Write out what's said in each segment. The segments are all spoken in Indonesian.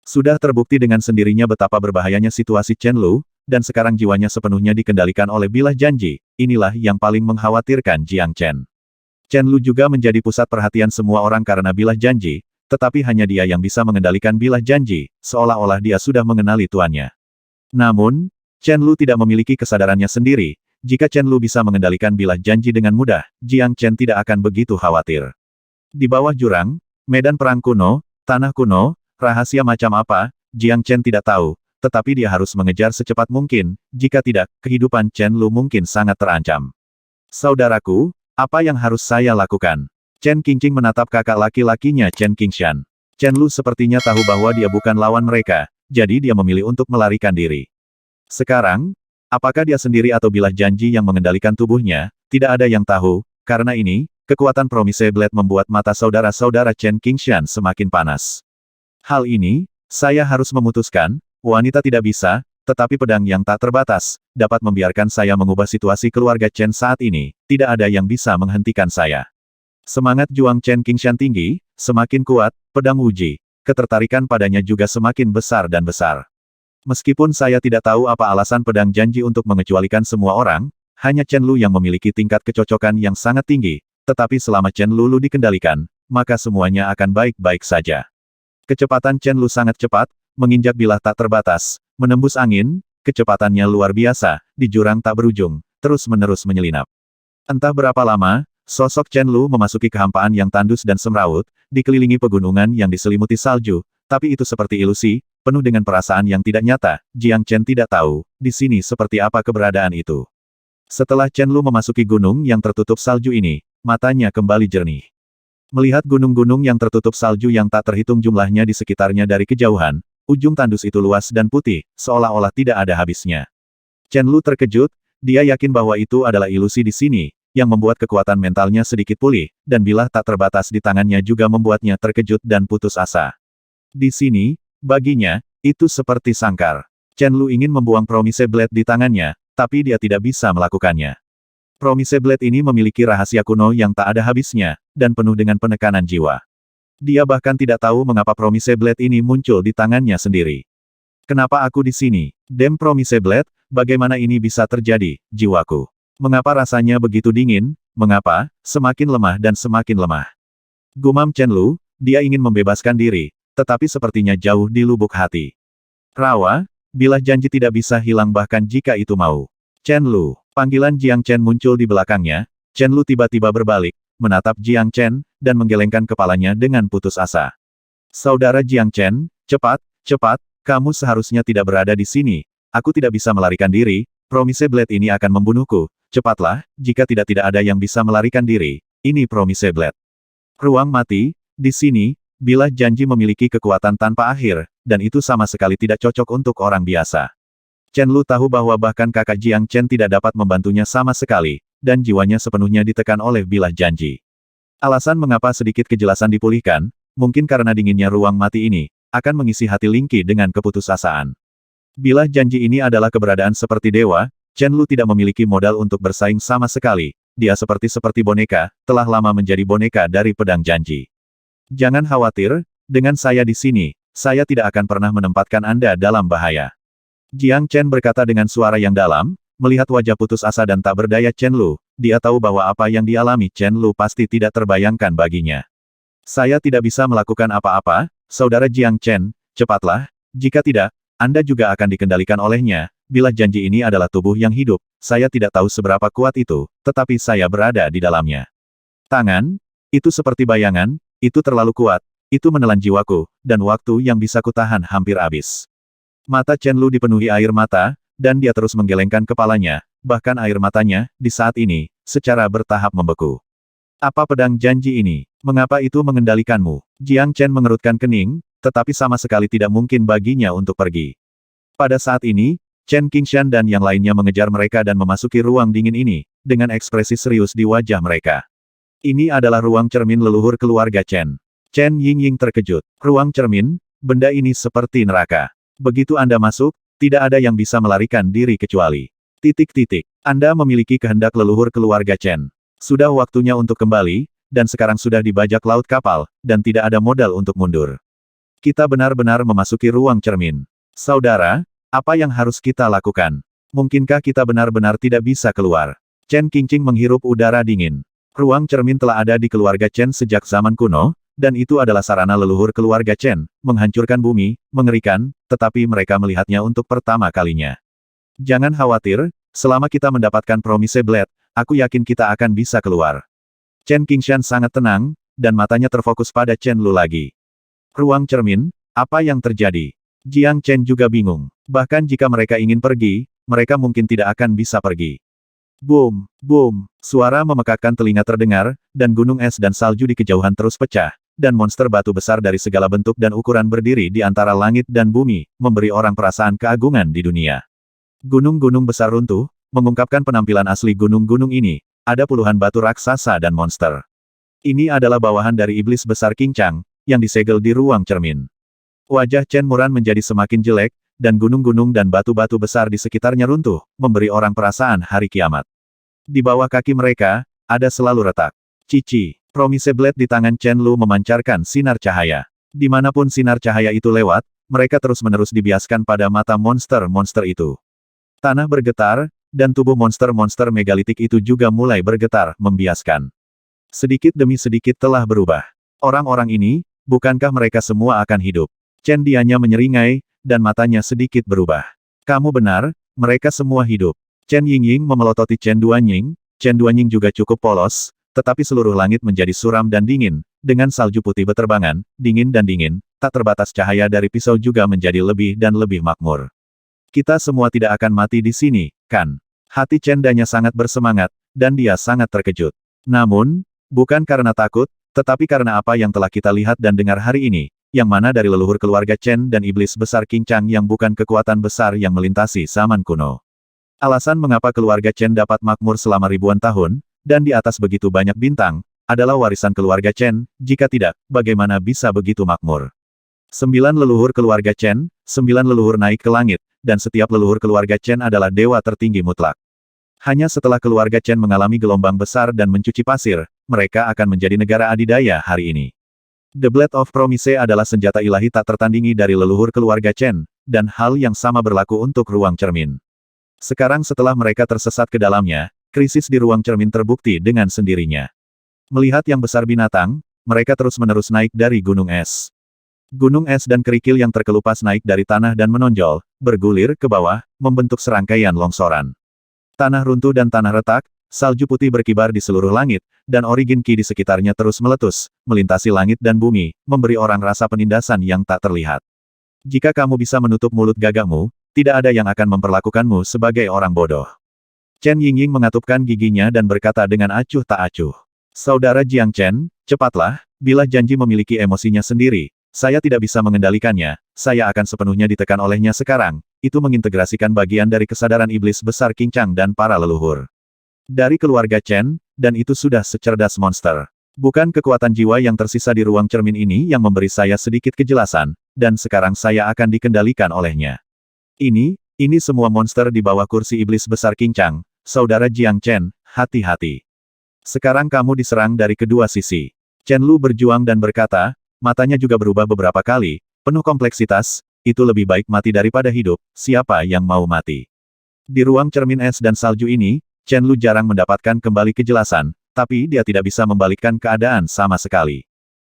Sudah terbukti dengan sendirinya betapa berbahayanya situasi Chen Lu, dan sekarang jiwanya sepenuhnya dikendalikan oleh bilah janji. Inilah yang paling mengkhawatirkan Jiang Chen. Chen Lu juga menjadi pusat perhatian semua orang karena bilah janji, tetapi hanya dia yang bisa mengendalikan bilah janji, seolah-olah dia sudah mengenali tuannya. Namun, Chen Lu tidak memiliki kesadarannya sendiri. Jika Chen Lu bisa mengendalikan bilah janji dengan mudah, Jiang Chen tidak akan begitu khawatir. Di bawah jurang, medan perang kuno, tanah kuno, rahasia macam apa, Jiang Chen tidak tahu, tetapi dia harus mengejar secepat mungkin, jika tidak, kehidupan Chen Lu mungkin sangat terancam. Saudaraku, apa yang harus saya lakukan? Chen Qingqing menatap kakak laki-lakinya Chen Qingshan. Chen Lu sepertinya tahu bahwa dia bukan lawan mereka, jadi dia memilih untuk melarikan diri. Sekarang, apakah dia sendiri atau bilah janji yang mengendalikan tubuhnya, tidak ada yang tahu, karena ini, kekuatan Promise Blade membuat mata saudara-saudara Chen Qingshan semakin panas. Hal ini, saya harus memutuskan, wanita tidak bisa, tetapi pedang yang tak terbatas, dapat membiarkan saya mengubah situasi keluarga Chen saat ini, tidak ada yang bisa menghentikan saya. Semangat juang Chen Qingshan tinggi, semakin kuat, pedang Wuji, ketertarikan padanya juga semakin besar dan besar. Meskipun saya tidak tahu apa alasan pedang janji untuk mengecualikan semua orang, hanya Chen Lu yang memiliki tingkat kecocokan yang sangat tinggi, tetapi selama Chen Lu dikendalikan, maka semuanya akan baik-baik saja. Kecepatan Chen Lu sangat cepat, menginjak bilah tak terbatas, menembus angin, kecepatannya luar biasa, di jurang tak berujung, terus-menerus menyelinap. Entah berapa lama, sosok Chen Lu memasuki kehampaan yang tandus dan semrawut, dikelilingi pegunungan yang diselimuti salju, tapi itu seperti ilusi, penuh dengan perasaan yang tidak nyata. Jiang Chen tidak tahu, di sini seperti apa keberadaan itu. Setelah Chen Lu memasuki gunung yang tertutup salju ini, matanya kembali jernih. Melihat gunung-gunung yang tertutup salju yang tak terhitung jumlahnya di sekitarnya dari kejauhan, ujung tandus itu luas dan putih, seolah-olah tidak ada habisnya. Chen Lu terkejut, dia yakin bahwa itu adalah ilusi di sini, yang membuat kekuatan mentalnya sedikit pulih, dan bilah tak terbatas di tangannya juga membuatnya terkejut dan putus asa. Di sini, baginya, itu seperti sangkar. Chen Lu ingin membuang Promise Blade di tangannya, tapi dia tidak bisa melakukannya. Promise Blade ini memiliki rahasia kuno yang tak ada habisnya, dan penuh dengan penekanan jiwa. Dia bahkan tidak tahu mengapa Promise Blade ini muncul di tangannya sendiri. Kenapa aku di sini? Dem Promise Blade, bagaimana ini bisa terjadi, jiwaku? Mengapa rasanya begitu dingin? Mengapa, semakin lemah dan semakin lemah? Gumam Chen Lu, dia ingin membebaskan diri, tetapi sepertinya jauh di lubuk hati. Rawa, bilah janji tidak bisa hilang bahkan jika itu mau. Chen Lu. Panggilan Jiang Chen muncul di belakangnya, Chen Lu tiba-tiba berbalik, menatap Jiang Chen, dan menggelengkan kepalanya dengan putus asa. Saudara Jiang Chen, cepat, kamu seharusnya tidak berada di sini. Aku tidak bisa melarikan diri, Promise Blade ini akan membunuhku. Cepatlah, jika tidak ada yang bisa melarikan diri, ini Promise Blade. Ruang mati, di sini, bilah janji memiliki kekuatan tanpa akhir, dan itu sama sekali tidak cocok untuk orang biasa. Chen Lu tahu bahwa bahkan kakak Jiang Chen tidak dapat membantunya sama sekali, dan jiwanya sepenuhnya ditekan oleh bilah janji. Alasan mengapa sedikit kejelasan dipulihkan, mungkin karena dinginnya ruang mati ini, akan mengisi hati Ling Qi dengan keputusasaan. Bilah janji ini adalah keberadaan seperti dewa, Chen Lu tidak memiliki modal untuk bersaing sama sekali, dia seperti boneka, telah lama menjadi boneka dari pedang janji. Jangan khawatir, dengan saya di sini, saya tidak akan pernah menempatkan Anda dalam bahaya. Jiang Chen berkata dengan suara yang dalam, melihat wajah putus asa dan tak berdaya Chen Lu, dia tahu bahwa apa yang dialami Chen Lu pasti tidak terbayangkan baginya. Saya tidak bisa melakukan apa-apa, saudara Jiang Chen, cepatlah, jika tidak, Anda juga akan dikendalikan olehnya, bila janji ini adalah tubuh yang hidup, saya tidak tahu seberapa kuat itu, tetapi saya berada di dalamnya. Tangan, itu seperti bayangan, itu terlalu kuat, itu menelan jiwaku, dan waktu yang bisa kutahan hampir habis. Mata Chen Lu dipenuhi air mata, dan dia terus menggelengkan kepalanya, bahkan air matanya, di saat ini, secara bertahap membeku. Apa pedang janji ini? Mengapa itu mengendalikanmu? Jiang Chen mengerutkan kening, tetapi sama sekali tidak mungkin baginya untuk pergi. Pada saat ini, Chen Qingshan dan yang lainnya mengejar mereka dan memasuki ruang dingin ini, dengan ekspresi serius di wajah mereka. Ini adalah ruang cermin leluhur keluarga Chen. Chen Yingying terkejut. Ruang cermin, benda ini seperti neraka. Begitu Anda masuk, tidak ada yang bisa melarikan diri kecuali. Anda memiliki kehendak leluhur keluarga Chen. Sudah waktunya untuk kembali, dan sekarang sudah di bajak laut kapal, dan tidak ada modal untuk mundur. Kita benar-benar memasuki ruang cermin. Saudara, apa yang harus kita lakukan? Mungkinkah kita benar-benar tidak bisa keluar? Chen Qingqing menghirup udara dingin. Ruang cermin telah ada di keluarga Chen sejak zaman kuno, dan itu adalah sarana leluhur keluarga Chen, menghancurkan bumi, mengerikan, tetapi mereka melihatnya untuk pertama kalinya. Jangan khawatir, selama kita mendapatkan Promise Blade, aku yakin kita akan bisa keluar. Chen Qingshan sangat tenang, dan matanya terfokus pada Chen Lu lagi. Ruang cermin, apa yang terjadi? Jiang Chen juga bingung. Bahkan jika mereka ingin pergi, mereka mungkin tidak akan bisa pergi. Boom, boom, suara memekakkan telinga terdengar, dan gunung es dan salju di kejauhan terus pecah, dan monster batu besar dari segala bentuk dan ukuran berdiri di antara langit dan bumi, memberi orang perasaan keagungan di dunia. Gunung-gunung besar runtuh, mengungkapkan penampilan asli gunung-gunung ini, ada puluhan batu raksasa dan monster. Ini adalah bawahan dari iblis besar Qingqiang, yang disegel di ruang cermin. Wajah Chen Muran menjadi semakin jelek, dan gunung-gunung dan batu-batu besar di sekitarnya runtuh, memberi orang perasaan hari kiamat. Di bawah kaki mereka, ada selalu retak. Cici, Promise Blade di tangan Chen Lu memancarkan sinar cahaya. Dimanapun sinar cahaya itu lewat, mereka terus-menerus dibiaskan pada mata monster-monster itu. Tanah bergetar, dan tubuh monster-monster megalitik itu juga mulai bergetar, membiaskan. Sedikit demi sedikit telah berubah. Orang-orang ini, bukankah mereka semua akan hidup? Chen Dianya menyeringai, dan matanya sedikit berubah. Kamu benar, mereka semua hidup. Chen Yingying memelototi Chen Duanying. Chen Duanying juga cukup polos, tetapi seluruh langit menjadi suram dan dingin, dengan salju putih beterbangan, dingin dan dingin, tak terbatas cahaya dari pisau juga menjadi lebih dan lebih makmur. Kita semua tidak akan mati di sini, kan? Hati Chen Danya sangat bersemangat, dan dia sangat terkejut. Namun, bukan karena takut, tetapi karena apa yang telah kita lihat dan dengar hari ini, yang mana dari leluhur keluarga Chen dan iblis besar Qingqiang yang bukan kekuatan besar yang melintasi zaman kuno. Alasan mengapa keluarga Chen dapat makmur selama ribuan tahun, dan di atas begitu banyak bintang, adalah warisan keluarga Chen, jika tidak, bagaimana bisa begitu makmur? 9 leluhur keluarga Chen, 9 leluhur naik ke langit, dan setiap leluhur keluarga Chen adalah dewa tertinggi mutlak. Hanya setelah keluarga Chen mengalami gelombang besar dan mencuci pasir, mereka akan menjadi negara adidaya hari ini. The Blade of Promise adalah senjata ilahi tak tertandingi dari leluhur keluarga Chen, dan hal yang sama berlaku untuk ruang cermin. Sekarang setelah mereka tersesat ke dalamnya, krisis di ruang cermin terbukti dengan sendirinya. Melihat yang besar binatang, mereka terus-menerus naik dari gunung es. Gunung es dan kerikil yang terkelupas naik dari tanah dan menonjol, bergulir ke bawah, membentuk serangkaian longsoran. Tanah runtuh dan tanah retak, salju putih berkibar di seluruh langit, dan origin ki di sekitarnya terus meletus, melintasi langit dan bumi, memberi orang rasa penindasan yang tak terlihat. Jika kamu bisa menutup mulut gagahmu, tidak ada yang akan memperlakukanmu sebagai orang bodoh. Chen Yingying mengatupkan giginya dan berkata dengan acuh tak acuh. Saudara Jiang Chen, cepatlah, bila janji memiliki emosinya sendiri, saya tidak bisa mengendalikannya, saya akan sepenuhnya ditekan olehnya sekarang, itu mengintegrasikan bagian dari kesadaran iblis besar Qingqiang dan para leluhur. Dari keluarga Chen, dan itu sudah secerdas monster. Bukan kekuatan jiwa yang tersisa di ruang cermin ini yang memberi saya sedikit kejelasan, dan sekarang saya akan dikendalikan olehnya. Ini semua monster di bawah kursi iblis besar Qingqiang, saudara Jiang Chen, hati-hati. Sekarang kamu diserang dari kedua sisi. Chen Lu berjuang dan berkata, matanya juga berubah beberapa kali, penuh kompleksitas, itu lebih baik mati daripada hidup, siapa yang mau mati. Di ruang cermin es dan salju ini, Chen Lu jarang mendapatkan kembali kejelasan, tapi dia tidak bisa membalikkan keadaan sama sekali.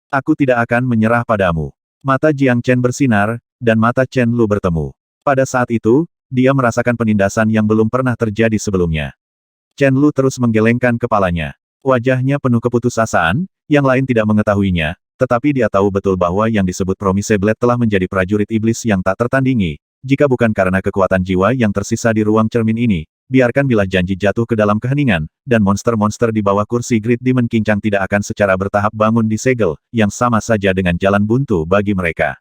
Aku tidak akan menyerah padamu. Mata Jiang Chen bersinar, dan mata Chen Lu bertemu. Pada saat itu, dia merasakan penindasan yang belum pernah terjadi sebelumnya. Chen Lu terus menggelengkan kepalanya. Wajahnya penuh keputusasaan, yang lain tidak mengetahuinya, tetapi dia tahu betul bahwa yang disebut Promise Blade telah menjadi prajurit iblis yang tak tertandingi. Jika bukan karena kekuatan jiwa yang tersisa di ruang cermin ini, biarkan bilah janji jatuh ke dalam keheningan, dan monster-monster di bawah kursi Great Demon Qingqiang tidak akan secara bertahap bangun di segel, yang sama saja dengan jalan buntu bagi mereka.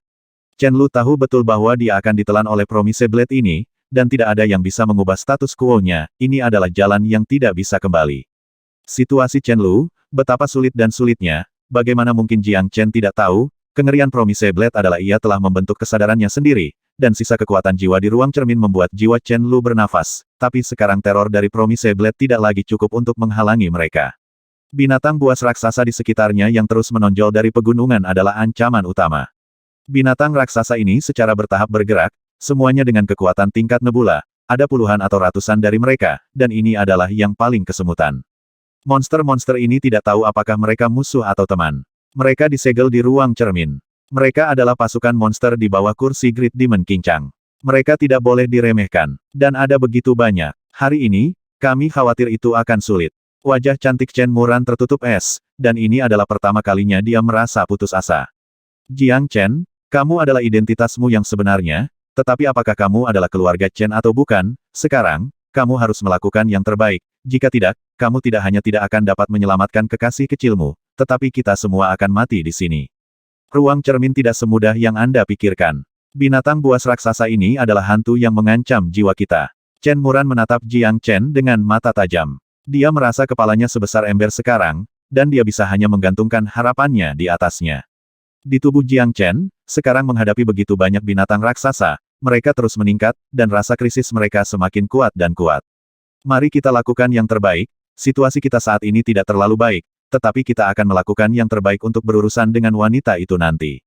Chen Lu tahu betul bahwa dia akan ditelan oleh Promise Blade ini, dan tidak ada yang bisa mengubah status quo-nya, ini adalah jalan yang tidak bisa kembali. Situasi Chen Lu, betapa sulit dan sulitnya, bagaimana mungkin Jiang Chen tidak tahu, kengerian Promise Blade adalah ia telah membentuk kesadarannya sendiri, dan sisa kekuatan jiwa di ruang cermin membuat jiwa Chen Lu bernafas, tapi sekarang teror dari Promise Blade tidak lagi cukup untuk menghalangi mereka. Binatang buas raksasa di sekitarnya yang terus menonjol dari pegunungan adalah ancaman utama. Binatang raksasa ini secara bertahap bergerak, semuanya dengan kekuatan tingkat nebula, ada puluhan atau ratusan dari mereka, dan ini adalah yang paling kesemutan. Monster-monster ini tidak tahu apakah mereka musuh atau teman. Mereka disegel di ruang cermin. Mereka adalah pasukan monster di bawah kursi Great Demon King Chang. Mereka tidak boleh diremehkan. Dan ada begitu banyak. Hari ini, kami khawatir itu akan sulit. Wajah cantik Chen Muran tertutup es, dan ini adalah pertama kalinya dia merasa putus asa. Jiang Chen, kamu adalah identitasmu yang sebenarnya, tetapi apakah kamu adalah keluarga Chen atau bukan? Sekarang, kamu harus melakukan yang terbaik. Jika tidak, kamu tidak hanya tidak akan dapat menyelamatkan kekasih kecilmu, tetapi kita semua akan mati di sini. Ruang cermin tidak semudah yang Anda pikirkan. Binatang buas raksasa ini adalah hantu yang mengancam jiwa kita. Chen Muran menatap Jiang Chen dengan mata tajam. Dia merasa kepalanya sebesar ember sekarang, dan dia bisa hanya menggantungkan harapannya di atasnya. Di tubuh Jiang Chen, sekarang menghadapi begitu banyak binatang raksasa, mereka terus meningkat, dan rasa krisis mereka semakin kuat dan kuat. Mari kita lakukan yang terbaik, situasi kita saat ini tidak terlalu baik, tetapi kita akan melakukan yang terbaik untuk berurusan dengan wanita itu nanti.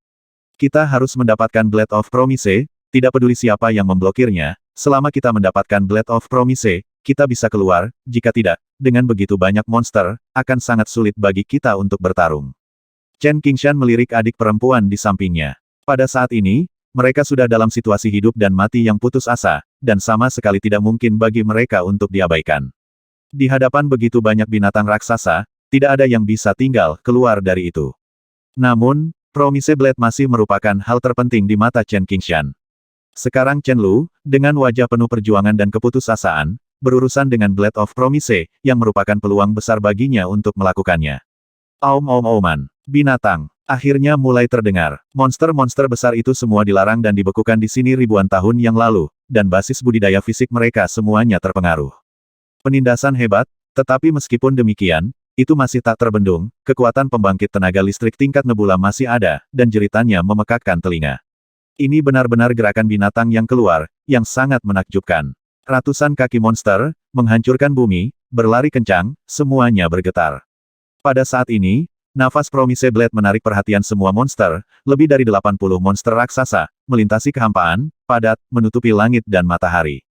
Kita harus mendapatkan Blade of Promise, tidak peduli siapa yang memblokirnya, selama kita mendapatkan Blade of Promise, kita bisa keluar, jika tidak, dengan begitu banyak monster, akan sangat sulit bagi kita untuk bertarung. Chen Qingshan melirik adik perempuan di sampingnya. Pada saat ini, mereka sudah dalam situasi hidup dan mati yang putus asa, dan sama sekali tidak mungkin bagi mereka untuk diabaikan. Di hadapan begitu banyak binatang raksasa, tidak ada yang bisa tinggal keluar dari itu. Namun, Promise Blade masih merupakan hal terpenting di mata Chen Qingshan. Sekarang Chen Lu, dengan wajah penuh perjuangan dan keputusasaan, berurusan dengan Blade of Promise, yang merupakan peluang besar baginya untuk melakukannya. Aum-aum-auman. Binatang. Akhirnya mulai terdengar. Monster-monster besar itu semua dilarang dan dibekukan di sini ribuan tahun yang lalu, dan basis budidaya fisik mereka semuanya terpengaruh. Penindasan hebat, tetapi meskipun demikian, itu masih tak terbendung, kekuatan pembangkit tenaga listrik tingkat nebula masih ada, dan jeritannya memekakkan telinga. Ini benar-benar gerakan binatang yang keluar, yang sangat menakjubkan. Ratusan kaki monster, menghancurkan bumi, berlari kencang, semuanya bergetar. Pada saat ini, nafas Promise Blade menarik perhatian semua monster, lebih dari 80 monster raksasa, melintasi kehampaan, padat, menutupi langit dan matahari.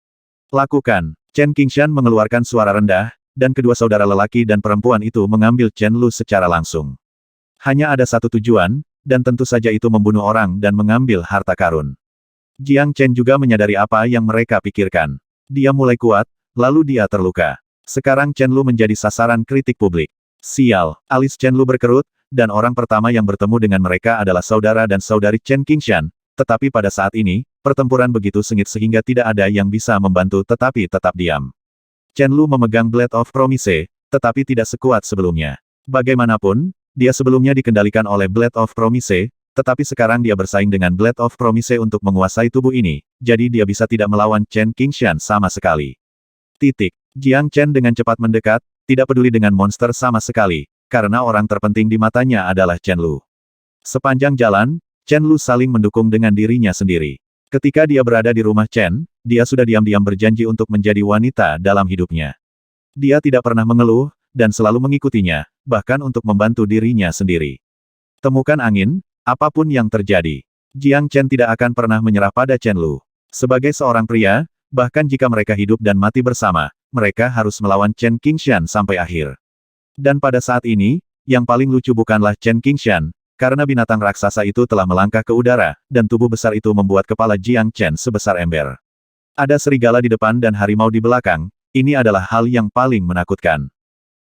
Lakukan. Chen Qingshan mengeluarkan suara rendah, dan kedua saudara lelaki dan perempuan itu mengambil Chen Lu secara langsung. Hanya ada satu tujuan, dan tentu saja itu membunuh orang dan mengambil harta karun. Jiang Chen juga menyadari apa yang mereka pikirkan. Dia mulai kuat, lalu dia terluka. Sekarang Chen Lu menjadi sasaran kritik publik. Sial, alis Chen Lu berkerut, dan orang pertama yang bertemu dengan mereka adalah saudara dan saudari Chen Qingshan, tetapi pada saat ini, pertempuran begitu sengit sehingga tidak ada yang bisa membantu tetapi tetap diam. Chen Lu memegang Blade of Promise, tetapi tidak sekuat sebelumnya. Bagaimanapun, dia sebelumnya dikendalikan oleh Blade of Promise, tetapi sekarang dia bersaing dengan Blade of Promise untuk menguasai tubuh ini, jadi dia bisa tidak melawan Chen Qingshan sama sekali. Titik. Jiang Chen dengan cepat mendekat, tidak peduli dengan monster sama sekali, karena orang terpenting di matanya adalah Chen Lu. Sepanjang jalan, Chen Lu saling mendukung dengan dirinya sendiri. Ketika dia berada di rumah Chen, dia sudah diam-diam berjanji untuk menjadi wanita dalam hidupnya. Dia tidak pernah mengeluh, dan selalu mengikutinya, bahkan untuk membantu dirinya sendiri. Temukan angin, apapun yang terjadi. Jiang Chen tidak akan pernah menyerah pada Chen Lu. Sebagai seorang pria, bahkan jika mereka hidup dan mati bersama, mereka harus melawan Chen Qingshan sampai akhir. Dan pada saat ini, yang paling lucu bukanlah Chen Qingshan, karena binatang raksasa itu telah melangkah ke udara, dan tubuh besar itu membuat kepala Jiang Chen sebesar ember. Ada serigala di depan dan harimau di belakang, ini adalah hal yang paling menakutkan.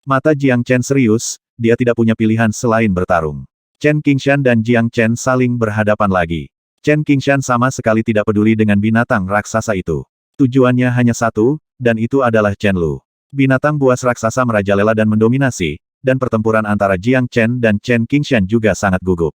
Mata Jiang Chen serius, dia tidak punya pilihan selain bertarung. Chen Qingshan dan Jiang Chen saling berhadapan lagi. Chen Qingshan sama sekali tidak peduli dengan binatang raksasa itu. Tujuannya hanya satu, dan itu adalah Chen Lu. Binatang buas raksasa merajalela dan mendominasi, dan pertempuran antara Jiang Chen dan Chen Qingshan juga sangat gugup.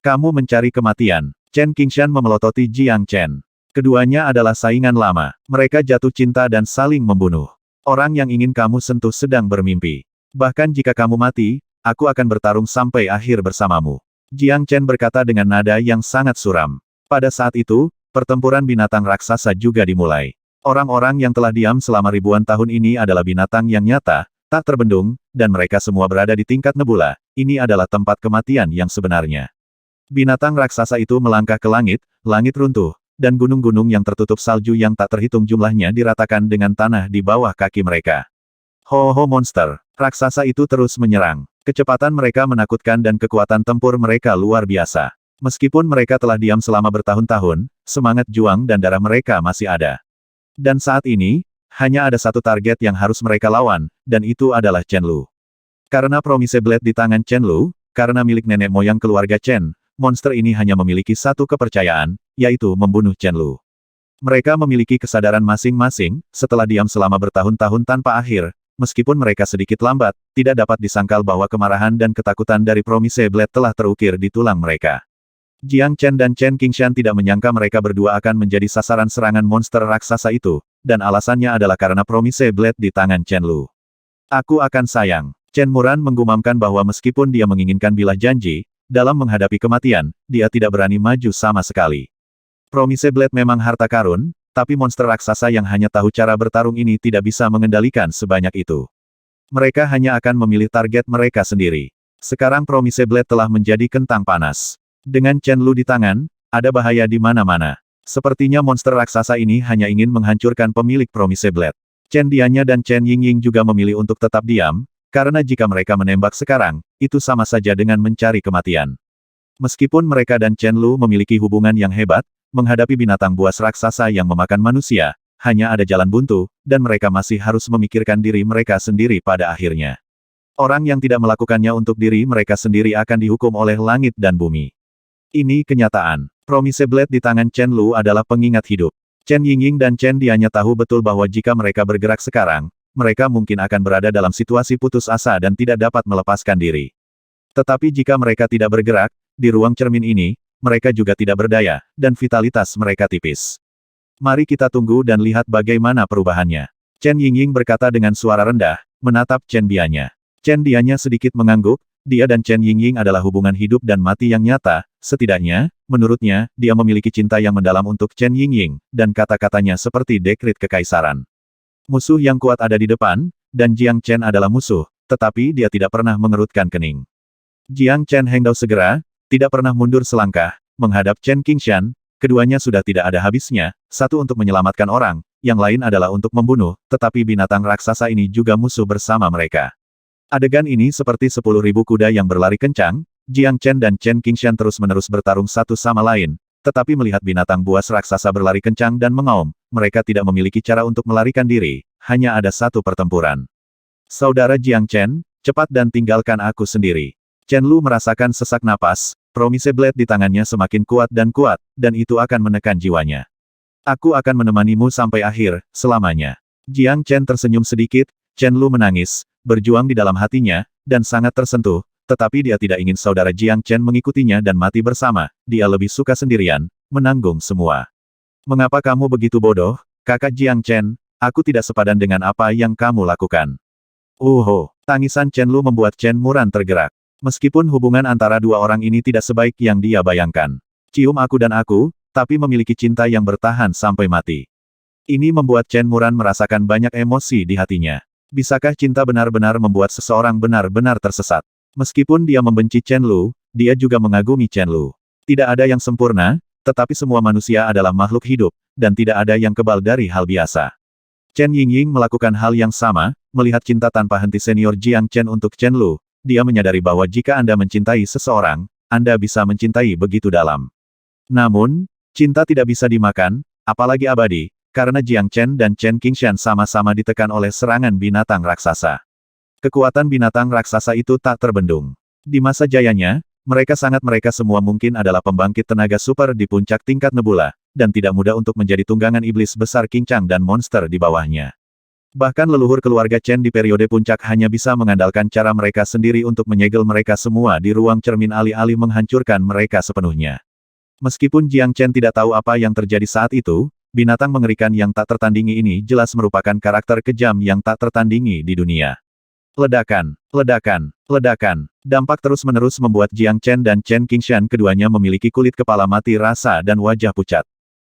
Kamu mencari kematian. Chen Qingshan memelototi Jiang Chen. Keduanya adalah saingan lama. Mereka jatuh cinta dan saling membunuh. Orang yang ingin kamu sentuh sedang bermimpi. Bahkan jika kamu mati, aku akan bertarung sampai akhir bersamamu. Jiang Chen berkata dengan nada yang sangat suram. Pada saat itu, pertempuran binatang raksasa juga dimulai. Orang-orang yang telah diam selama ribuan tahun ini adalah binatang yang nyata, tak terbendung, dan mereka semua berada di tingkat nebula. Ini adalah tempat kematian yang sebenarnya. Binatang raksasa itu melangkah ke langit, langit runtuh, dan gunung-gunung yang tertutup salju yang tak terhitung jumlahnya diratakan dengan tanah di bawah kaki mereka. Ho-ho monster! Raksasa itu terus menyerang. Kecepatan mereka menakutkan dan kekuatan tempur mereka luar biasa. Meskipun mereka telah diam selama bertahun-tahun, semangat juang dan darah mereka masih ada. Dan saat ini, hanya ada satu target yang harus mereka lawan, dan itu adalah Chen Lu. Karena Promise Blade di tangan Chen Lu, karena milik nenek moyang keluarga Chen, monster ini hanya memiliki satu kepercayaan, yaitu membunuh Chen Lu. Mereka memiliki kesadaran masing-masing, setelah diam selama bertahun-tahun tanpa akhir, meskipun mereka sedikit lambat, tidak dapat disangkal bahwa kemarahan dan ketakutan dari Promise Blade telah terukir di tulang mereka. Jiang Chen dan Chen Qingshan tidak menyangka mereka berdua akan menjadi sasaran serangan monster raksasa itu, dan alasannya adalah karena Promise Blade di tangan Chen Lu. Aku akan sayang. Chen Muran menggumamkan bahwa meskipun dia menginginkan bilah janji, dalam menghadapi kematian, dia tidak berani maju sama sekali. Promise Blade memang harta karun, tapi monster raksasa yang hanya tahu cara bertarung ini tidak bisa mengendalikan sebanyak itu. Mereka hanya akan memilih target mereka sendiri. Sekarang Promise Blade telah menjadi kentang panas. Dengan Chen Lu di tangan, ada bahaya di mana-mana. Sepertinya monster raksasa ini hanya ingin menghancurkan pemilik Promise Blade. Chen Dianya dan Chen Yingying juga memilih untuk tetap diam, karena jika mereka menembak sekarang, itu sama saja dengan mencari kematian. Meskipun mereka dan Chen Lu memiliki hubungan yang hebat, menghadapi binatang buas raksasa yang memakan manusia, hanya ada jalan buntu, dan mereka masih harus memikirkan diri mereka sendiri pada akhirnya. Orang yang tidak melakukannya untuk diri mereka sendiri akan dihukum oleh langit dan bumi. Ini kenyataan. Promise Blade di tangan Chen Lu adalah pengingat hidup. Chen Yingying dan Chen Dianya tahu betul bahwa jika mereka bergerak sekarang, mereka mungkin akan berada dalam situasi putus asa dan tidak dapat melepaskan diri. Tetapi jika mereka tidak bergerak, di ruang cermin ini, mereka juga tidak berdaya, dan vitalitas mereka tipis. Mari kita tunggu dan lihat bagaimana perubahannya. Chen Yingying berkata dengan suara rendah, menatap Chen Dianya. Chen Dianya sedikit mengangguk. Dia dan Chen Yingying adalah hubungan hidup dan mati yang nyata, setidaknya, menurutnya, dia memiliki cinta yang mendalam untuk Chen Yingying, dan kata-katanya seperti dekrit kekaisaran. Musuh yang kuat ada di depan, dan Jiang Chen adalah musuh, tetapi dia tidak pernah mengerutkan kening. Jiang Chen hendak segera, tidak pernah mundur selangkah, menghadap Chen Qingshan, keduanya sudah tidak ada habisnya, satu untuk menyelamatkan orang, yang lain adalah untuk membunuh, tetapi binatang raksasa ini juga musuh bersama mereka. Adegan ini seperti 10.000 kuda yang berlari kencang, Jiang Chen dan Chen Qingshan terus-menerus bertarung satu sama lain, tetapi melihat binatang buas raksasa berlari kencang dan mengaum, mereka tidak memiliki cara untuk melarikan diri, hanya ada satu pertempuran. Saudara Jiang Chen, cepat dan tinggalkan aku sendiri. Chen Lu merasakan sesak napas, Promise Blade di tangannya semakin kuat, dan itu akan menekan jiwanya. Aku akan menemanimu sampai akhir, selamanya. Jiang Chen tersenyum sedikit, Chen Lu menangis, berjuang di dalam hatinya, dan sangat tersentuh, tetapi dia tidak ingin saudara Jiang Chen mengikutinya dan mati bersama, dia lebih suka sendirian, menanggung semua. Mengapa kamu begitu bodoh, kakak Jiang Chen? Aku tidak sepadan dengan apa yang kamu lakukan. Tangisan Chen Lu membuat Chen Muran tergerak. Meskipun hubungan antara dua orang ini tidak sebaik yang dia bayangkan. Cium aku dan aku, tapi memiliki cinta yang bertahan sampai mati. Ini membuat Chen Muran merasakan banyak emosi di hatinya. Bisakah cinta benar-benar membuat seseorang benar-benar tersesat? Meskipun dia membenci Chen Lu, dia juga mengagumi Chen Lu. Tidak ada yang sempurna, tetapi semua manusia adalah makhluk hidup, dan tidak ada yang kebal dari hal biasa. Chen Yingying melakukan hal yang sama, melihat cinta tanpa henti senior Jiang Chen untuk Chen Lu, dia menyadari bahwa jika Anda mencintai seseorang, Anda bisa mencintai begitu dalam. Namun, cinta tidak bisa dimakan, apalagi abadi, karena Jiang Chen dan Chen Qingshan sama-sama ditekan oleh serangan binatang raksasa. Kekuatan binatang raksasa itu tak terbendung. Di masa jayanya, mereka semua mungkin adalah pembangkit tenaga super di puncak tingkat nebula, dan tidak mudah untuk menjadi tunggangan iblis besar King Chang dan monster di bawahnya. Bahkan leluhur keluarga Chen di periode puncak hanya bisa mengandalkan cara mereka sendiri untuk menyegel mereka semua di ruang cermin alih-alih menghancurkan mereka sepenuhnya. Meskipun Jiang Chen tidak tahu apa yang terjadi saat itu, binatang mengerikan yang tak tertandingi ini jelas merupakan karakter kejam yang tak tertandingi di dunia. Ledakan, ledakan, ledakan. Dampak terus-menerus membuat Jiang Chen dan Chen Qingshan keduanya memiliki kulit kepala mati rasa dan wajah pucat.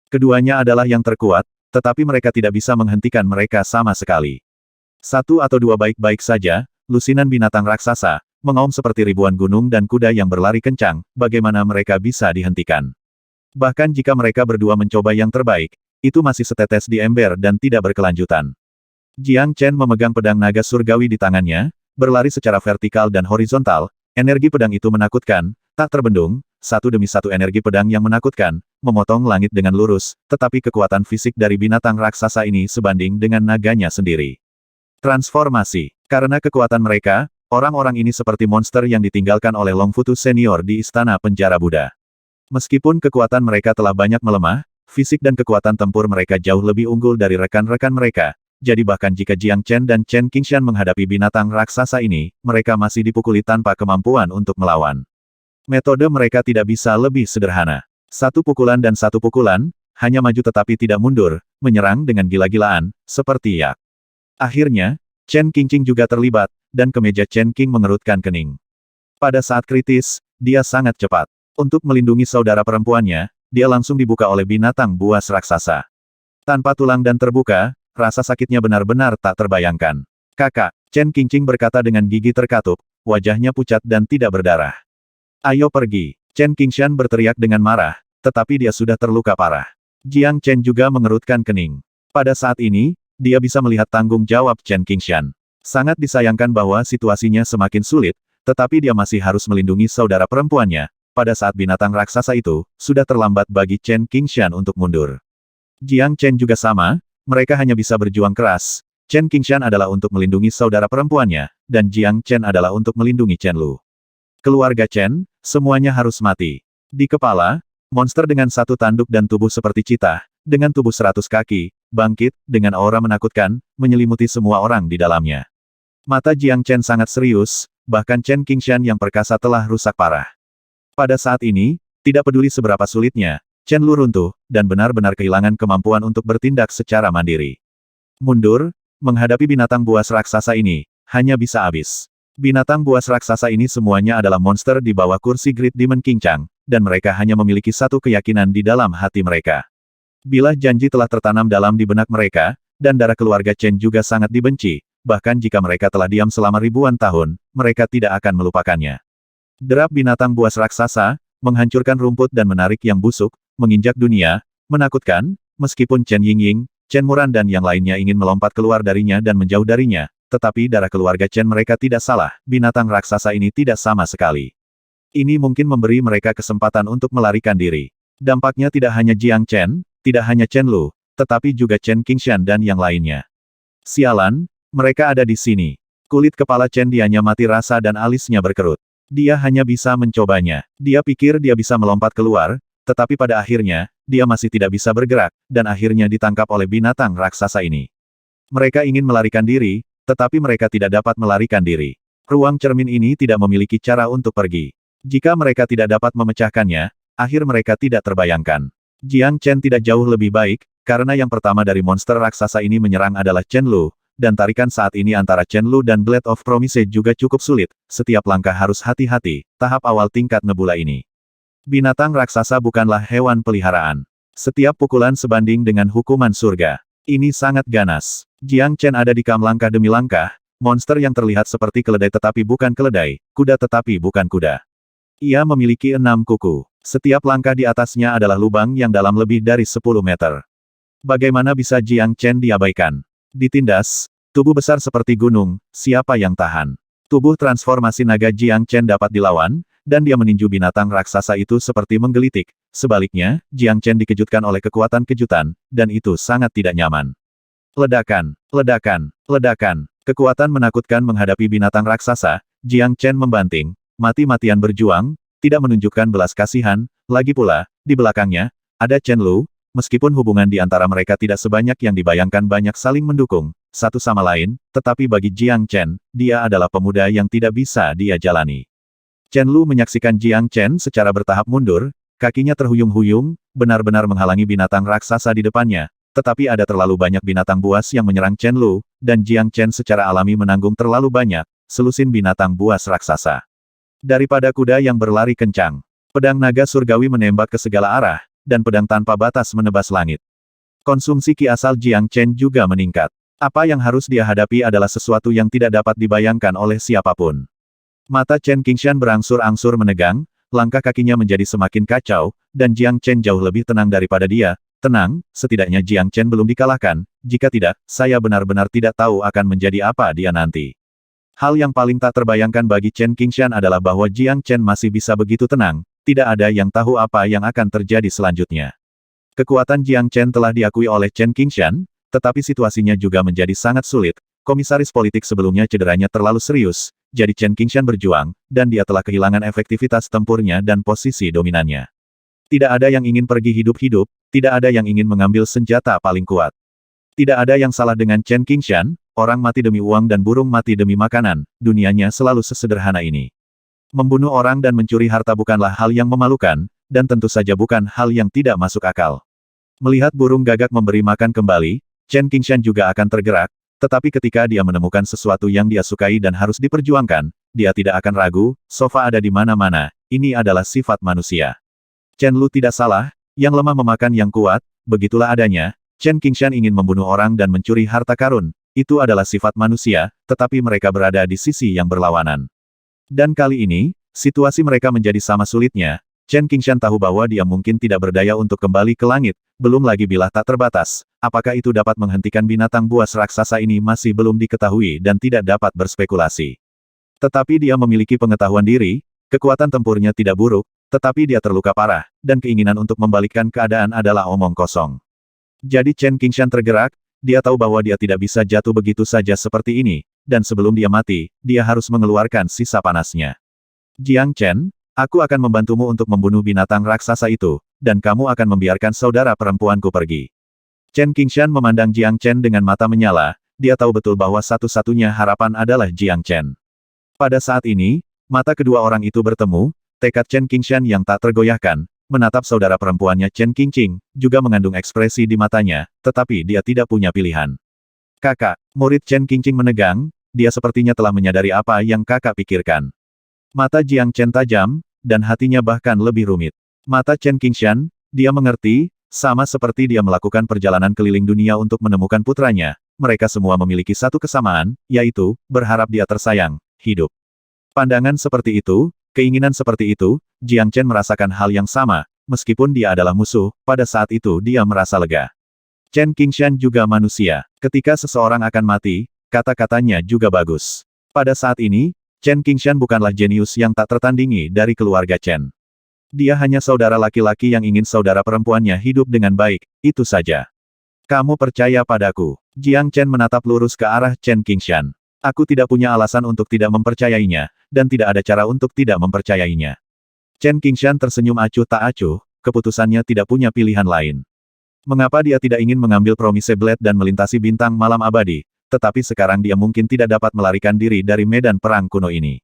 Keduanya adalah yang terkuat, tetapi mereka tidak bisa menghentikan mereka sama sekali. Satu atau dua baik-baik saja, lusinan binatang raksasa, mengaum seperti ribuan gunung dan kuda yang berlari kencang, bagaimana mereka bisa dihentikan? Bahkan jika mereka berdua mencoba yang terbaik, itu masih setetes di ember dan tidak berkelanjutan. Jiang Chen memegang pedang naga surgawi di tangannya, berlari secara vertikal dan horizontal, energi pedang itu menakutkan, tak terbendung, satu demi satu energi pedang yang menakutkan, memotong langit dengan lurus, tetapi kekuatan fisik dari binatang raksasa ini sebanding dengan naganya sendiri. Transformasi. Karena kekuatan mereka, orang-orang ini seperti monster yang ditinggalkan oleh Longfutu senior di istana penjara Buddha. Meskipun kekuatan mereka telah banyak melemah, fisik dan kekuatan tempur mereka jauh lebih unggul dari rekan-rekan mereka. Jadi bahkan jika Jiang Chen dan Chen Qingshan menghadapi binatang raksasa ini, mereka masih dipukuli tanpa kemampuan untuk melawan. Metode mereka tidak bisa lebih sederhana. Satu pukulan dan satu pukulan, hanya maju tetapi tidak mundur, menyerang dengan gila-gilaan, seperti yak. Akhirnya, Chen Qingqing juga terlibat, dan kemeja Chen Qing mengerutkan kening. Pada saat kritis, dia sangat cepat. Untuk melindungi saudara perempuannya, dia langsung dibuka oleh binatang buas raksasa. Tanpa tulang dan terbuka, rasa sakitnya benar-benar tak terbayangkan. Kakak, Chen Qingqing berkata dengan gigi terkatup, wajahnya pucat dan tidak berdarah. Ayo pergi. Chen Qingshan berteriak dengan marah, tetapi dia sudah terluka parah. Jiang Chen juga mengerutkan kening. Pada saat ini, dia bisa melihat tanggung jawab Chen Qingshan. Sangat disayangkan bahwa situasinya semakin sulit, tetapi dia masih harus melindungi saudara perempuannya. Pada saat binatang raksasa itu, sudah terlambat bagi Chen Qingshan untuk mundur. Jiang Chen juga sama. Mereka hanya bisa berjuang keras. Chen Qingshan adalah untuk melindungi saudara perempuannya, dan Jiang Chen adalah untuk melindungi Chen Lu. Keluarga Chen, semuanya harus mati. Di kepala, monster dengan satu tanduk dan tubuh seperti citah, dengan tubuh 100 kaki, bangkit, dengan aura menakutkan, menyelimuti semua orang di dalamnya. Mata Jiang Chen sangat serius, bahkan Chen Qingshan yang perkasa telah rusak parah. Pada saat ini, tidak peduli seberapa sulitnya, Chen Lu runtuh, dan benar-benar kehilangan kemampuan untuk bertindak secara mandiri. Mundur, menghadapi binatang buas raksasa ini, hanya bisa habis. Binatang buas raksasa ini semuanya adalah monster di bawah kursi Great Demon King Chang, dan mereka hanya memiliki satu keyakinan di dalam hati mereka. Bilah janji telah tertanam dalam di benak mereka, dan darah keluarga Chen juga sangat dibenci, bahkan jika mereka telah diam selama ribuan tahun, mereka tidak akan melupakannya. Derap binatang buas raksasa, menghancurkan rumput dan menarik yang busuk, menginjak dunia, menakutkan, meskipun Chen Yingying, Chen Muran dan yang lainnya ingin melompat keluar darinya dan menjauh darinya, tetapi darah keluarga Chen mereka tidak salah, binatang raksasa ini tidak sama sekali. Ini mungkin memberi mereka kesempatan untuk melarikan diri. Dampaknya tidak hanya Jiang Chen, tidak hanya Chen Lu, tetapi juga Chen Qingshan dan yang lainnya. Sialan, mereka ada di sini. Kulit kepala Chen Dianya mati rasa dan alisnya berkerut. Dia hanya bisa mencobanya. Dia pikir dia bisa melompat keluar, tetapi pada akhirnya, dia masih tidak bisa bergerak, dan akhirnya ditangkap oleh binatang raksasa ini. Mereka ingin melarikan diri, tetapi mereka tidak dapat melarikan diri. Ruang cermin ini tidak memiliki cara untuk pergi. Jika mereka tidak dapat memecahkannya, akhir mereka tidak terbayangkan. Jiang Chen tidak jauh lebih baik, karena yang pertama dari monster raksasa ini menyerang adalah Chen Lu, dan tarikan saat ini antara Chen Lu dan Blade of Promise juga cukup sulit, setiap langkah harus hati-hati, tahap awal tingkat nebula ini. Binatang raksasa bukanlah hewan peliharaan. Setiap pukulan sebanding dengan hukuman surga. Ini sangat ganas. Jiang Chen ada di kam langkah demi langkah, monster yang terlihat seperti keledai tetapi bukan keledai, kuda tetapi bukan kuda. Ia memiliki 6 kuku. Setiap langkah di atasnya adalah lubang yang dalam lebih dari 10 meter. Bagaimana bisa Jiang Chen diabaikan? Ditindas, tubuh besar seperti gunung, siapa yang tahan? Tubuh transformasi naga Jiang Chen dapat dilawan, dan dia meninju binatang raksasa itu seperti menggelitik. Sebaliknya, Jiang Chen dikejutkan oleh kekuatan kejutan, dan itu sangat tidak nyaman. Ledakan, ledakan, ledakan. Kekuatan menakutkan menghadapi binatang raksasa, Jiang Chen membanting, mati-matian berjuang, tidak menunjukkan belas kasihan, lagi pula, di belakangnya, ada Chen Lu, meskipun hubungan di antara mereka tidak sebanyak yang dibayangkan banyak saling mendukung, satu sama lain, tetapi bagi Jiang Chen, dia adalah pemuda yang tidak bisa dia jalani. Chen Lu menyaksikan Jiang Chen secara bertahap mundur, kakinya terhuyung-huyung, benar-benar menghalangi binatang raksasa di depannya, tetapi ada terlalu banyak binatang buas yang menyerang Chen Lu, dan Jiang Chen secara alami menanggung terlalu banyak, selusin binatang buas raksasa. Daripada kuda yang berlari kencang, pedang naga surgawi menembak ke segala arah, dan pedang tanpa batas menebas langit. Konsumsi ki asal Jiang Chen juga meningkat. Apa yang harus dia hadapi adalah sesuatu yang tidak dapat dibayangkan oleh siapapun. Mata Chen Qingshan berangsur-angsur menegang, langkah kakinya menjadi semakin kacau, dan Jiang Chen jauh lebih tenang daripada dia. Tenang, setidaknya Jiang Chen belum dikalahkan, jika tidak, saya benar-benar tidak tahu akan menjadi apa dia nanti. Hal yang paling tak terbayangkan bagi Chen Qingshan adalah bahwa Jiang Chen masih bisa begitu tenang, tidak ada yang tahu apa yang akan terjadi selanjutnya. Kekuatan Jiang Chen telah diakui oleh Chen Qingshan, tetapi situasinya juga menjadi sangat sulit. Komisaris politik sebelumnya cederanya terlalu serius, jadi Chen Qingshan berjuang, dan dia telah kehilangan efektivitas tempurnya dan posisi dominannya. Tidak ada yang ingin pergi hidup-hidup, tidak ada yang ingin mengambil senjata paling kuat. Tidak ada yang salah dengan Chen Qingshan, orang mati demi uang dan burung mati demi makanan, dunianya selalu sesederhana ini. Membunuh orang dan mencuri harta bukanlah hal yang memalukan, dan tentu saja bukan hal yang tidak masuk akal. Melihat burung gagak memberi makan kembali, Chen Qingshan juga akan tergerak, tetapi ketika dia menemukan sesuatu yang dia sukai dan harus diperjuangkan, dia tidak akan ragu, sofa ada di mana-mana, ini adalah sifat manusia. Chen Lu tidak salah, yang lemah memakan yang kuat, begitulah adanya. Chen Qingshan ingin membunuh orang dan mencuri harta karun, itu adalah sifat manusia, tetapi mereka berada di sisi yang berlawanan. Dan kali ini, situasi mereka menjadi sama sulitnya. Chen Qingshan tahu bahwa dia mungkin tidak berdaya untuk kembali ke langit, belum lagi bilah tak terbatas. Apakah itu dapat menghentikan binatang buas raksasa ini masih belum diketahui dan tidak dapat berspekulasi. Tetapi dia memiliki pengetahuan diri, kekuatan tempurnya tidak buruk, tetapi dia terluka parah, dan keinginan untuk membalikkan keadaan adalah omong kosong. Jadi Chen Qingshan tergerak, dia tahu bahwa dia tidak bisa jatuh begitu saja seperti ini, dan sebelum dia mati, dia harus mengeluarkan sisa panasnya. Jiang Chen, aku akan membantumu untuk membunuh binatang raksasa itu, dan kamu akan membiarkan saudara perempuanku pergi. Chen Qingshan memandang Jiang Chen dengan mata menyala, dia tahu betul bahwa satu-satunya harapan adalah Jiang Chen. Pada saat ini, mata kedua orang itu bertemu, tekad Chen Qingshan yang tak tergoyahkan, menatap saudara perempuannya Chen Qingqing, juga mengandung ekspresi di matanya, tetapi dia tidak punya pilihan. Kakak, murid Chen Qingqing menegang, dia sepertinya telah menyadari apa yang kakak pikirkan. Mata Jiang Chen tajam, dan hatinya bahkan lebih rumit. Mata Chen Qingshan, dia mengerti, sama seperti dia melakukan perjalanan keliling dunia untuk menemukan putranya, mereka semua memiliki satu kesamaan, yaitu, berharap dia tersayang, hidup. Pandangan seperti itu, keinginan seperti itu, Jiang Chen merasakan hal yang sama, meskipun dia adalah musuh, pada saat itu dia merasa lega. Chen Qingshan juga manusia. Ketika seseorang akan mati, kata-katanya juga bagus. Pada saat ini, Chen Qingshan bukanlah jenius yang tak tertandingi dari keluarga Chen. Dia hanya saudara laki-laki yang ingin saudara perempuannya hidup dengan baik, itu saja. Kamu percaya padaku? Jiang Chen menatap lurus ke arah Chen Qingshan. Aku tidak punya alasan untuk tidak mempercayainya, dan tidak ada cara untuk tidak mempercayainya. Chen Qingshan tersenyum acuh tak acuh, keputusannya tidak punya pilihan lain. Mengapa dia tidak ingin mengambil Promise Blade dan melintasi bintang malam abadi, tetapi sekarang dia mungkin tidak dapat melarikan diri dari medan perang kuno ini.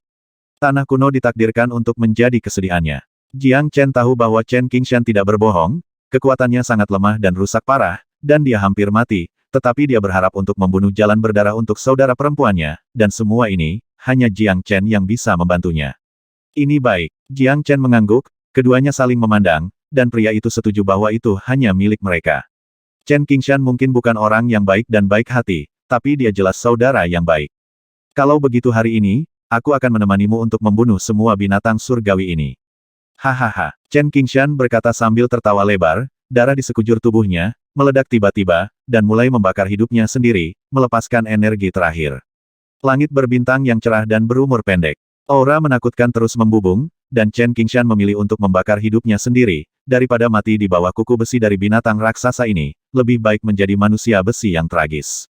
Tanah kuno ditakdirkan untuk menjadi kesedihannya. Jiang Chen tahu bahwa Chen Qingshan tidak berbohong, kekuatannya sangat lemah dan rusak parah, dan dia hampir mati, tetapi dia berharap untuk membunuh jalan berdarah untuk saudara perempuannya, dan semua ini, hanya Jiang Chen yang bisa membantunya. Ini baik. Jiang Chen mengangguk, keduanya saling memandang, dan pria itu setuju bahwa itu hanya milik mereka. Chen Qingshan mungkin bukan orang yang baik dan baik hati, tapi dia jelas saudara yang baik. Kalau begitu hari ini, aku akan menemanimu untuk membunuh semua binatang surgawi ini. Hahaha. Chen Qingshan berkata sambil tertawa lebar, darah di sekujur tubuhnya, meledak tiba-tiba, dan mulai membakar hidupnya sendiri, melepaskan energi terakhir. Langit berbintang yang cerah dan berumur pendek. Aura menakutkan terus membubung, dan Chen Qingshan memilih untuk membakar hidupnya sendiri, daripada mati di bawah kuku besi dari binatang raksasa ini, lebih baik menjadi manusia besi yang tragis.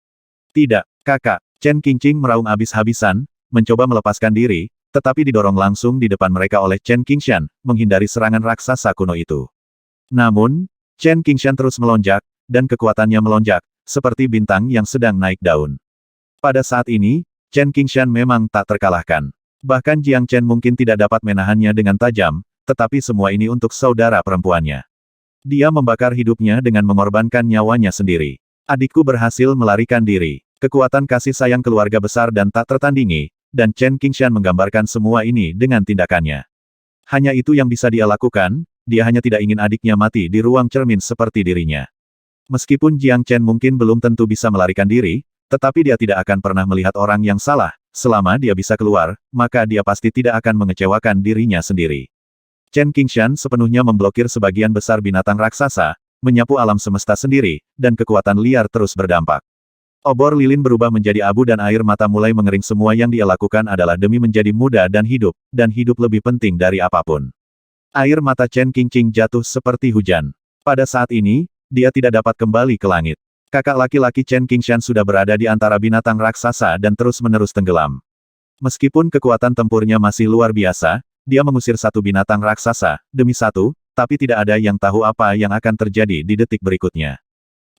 Tidak, kakak. Chen Qingqing meraung habis-habisan, mencoba melepaskan diri, tetapi didorong langsung di depan mereka oleh Chen Qingshan, menghindari serangan raksasa kuno itu. Namun, Chen Qingshan terus melonjak, dan kekuatannya melonjak, seperti bintang yang sedang naik daun. Pada saat ini, Chen Qingshan memang tak terkalahkan. Bahkan Jiang Chen mungkin tidak dapat menahannya dengan tajam, tetapi semua ini untuk saudara perempuannya. Dia membakar hidupnya dengan mengorbankan nyawanya sendiri. Adikku berhasil melarikan diri. Kekuatan kasih sayang keluarga besar dan tak tertandingi, dan Chen Qingshan menggambarkan semua ini dengan tindakannya. Hanya itu yang bisa dia lakukan, dia hanya tidak ingin adiknya mati di ruang cermin seperti dirinya. Meskipun Jiang Chen mungkin belum tentu bisa melarikan diri, tetapi dia tidak akan pernah melihat orang yang salah, selama dia bisa keluar, maka dia pasti tidak akan mengecewakan dirinya sendiri. Chen Qingshan sepenuhnya memblokir sebagian besar binatang raksasa, menyapu alam semesta sendiri, dan kekuatan liar terus berdampak. Obor lilin berubah menjadi abu dan air mata mulai mengering. Semua yang dia lakukan adalah demi menjadi muda dan hidup lebih penting dari apapun. Air mata Chen Qingqing jatuh seperti hujan. Pada saat ini, dia tidak dapat kembali ke langit. Kakak laki-laki Chen Qingshan sudah berada di antara binatang raksasa dan terus-menerus tenggelam. Meskipun kekuatan tempurnya masih luar biasa, dia mengusir satu binatang raksasa, demi satu, tapi tidak ada yang tahu apa yang akan terjadi di detik berikutnya.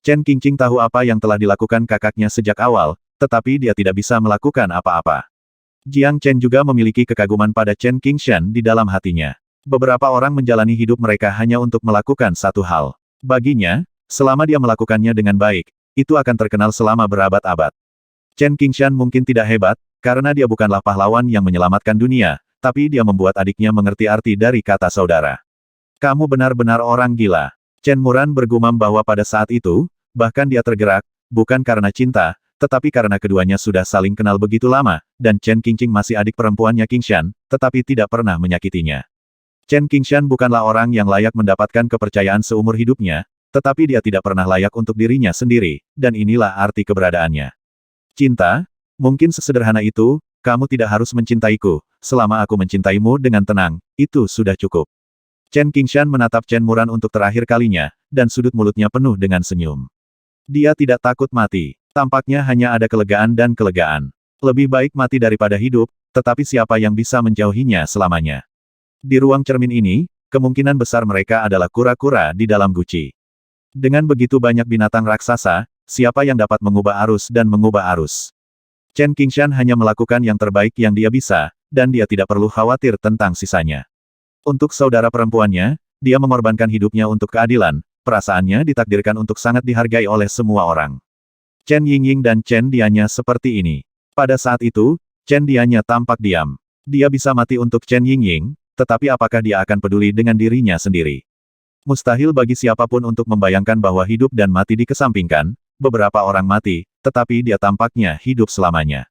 Chen Qingqing tahu apa yang telah dilakukan kakaknya sejak awal, tetapi dia tidak bisa melakukan apa-apa. Jiang Chen juga memiliki kekaguman pada Chen Qingshan di dalam hatinya. Beberapa orang menjalani hidup mereka hanya untuk melakukan satu hal. Baginya, selama dia melakukannya dengan baik, itu akan terkenal selama berabad-abad. Chen Qingshan mungkin tidak hebat, karena dia bukanlah pahlawan yang menyelamatkan dunia, tapi dia membuat adiknya mengerti arti dari kata saudara. Kamu benar-benar orang gila. Chen Muran bergumam bahwa pada saat itu, bahkan dia tergerak, bukan karena cinta, tetapi karena keduanya sudah saling kenal begitu lama, dan Chen Qingqing masih adik perempuannya Qingshan, tetapi tidak pernah menyakitinya. Chen Qingshan bukanlah orang yang layak mendapatkan kepercayaan seumur hidupnya, tetapi dia tidak pernah layak untuk dirinya sendiri, dan inilah arti keberadaannya. Cinta? Mungkin sesederhana itu, kamu tidak harus mencintaiku, selama aku mencintaimu dengan tenang, itu sudah cukup. Chen Qingshan menatap Chen Muran untuk terakhir kalinya, dan sudut mulutnya penuh dengan senyum. Dia tidak takut mati, tampaknya hanya ada kelegaan dan kelegaan. Lebih baik mati daripada hidup, tetapi siapa yang bisa menjauhinya selamanya? Di ruang cermin ini, kemungkinan besar mereka adalah kura-kura di dalam guci. Dengan begitu banyak binatang raksasa, siapa yang dapat mengubah arus dan mengubah arus? Chen Qingshan hanya melakukan yang terbaik yang dia bisa, dan dia tidak perlu khawatir tentang sisanya. Untuk saudara perempuannya, dia mengorbankan hidupnya untuk keadilan, perasaannya ditakdirkan untuk sangat dihargai oleh semua orang. Chen Yingying dan Chen Dianya seperti ini. Pada saat itu, Chen Dianya tampak diam. Dia bisa mati untuk Chen Yingying, tetapi apakah dia akan peduli dengan dirinya sendiri? Mustahil bagi siapapun untuk membayangkan bahwa hidup dan mati dikesampingkan, beberapa orang mati, tetapi dia tampaknya hidup selamanya.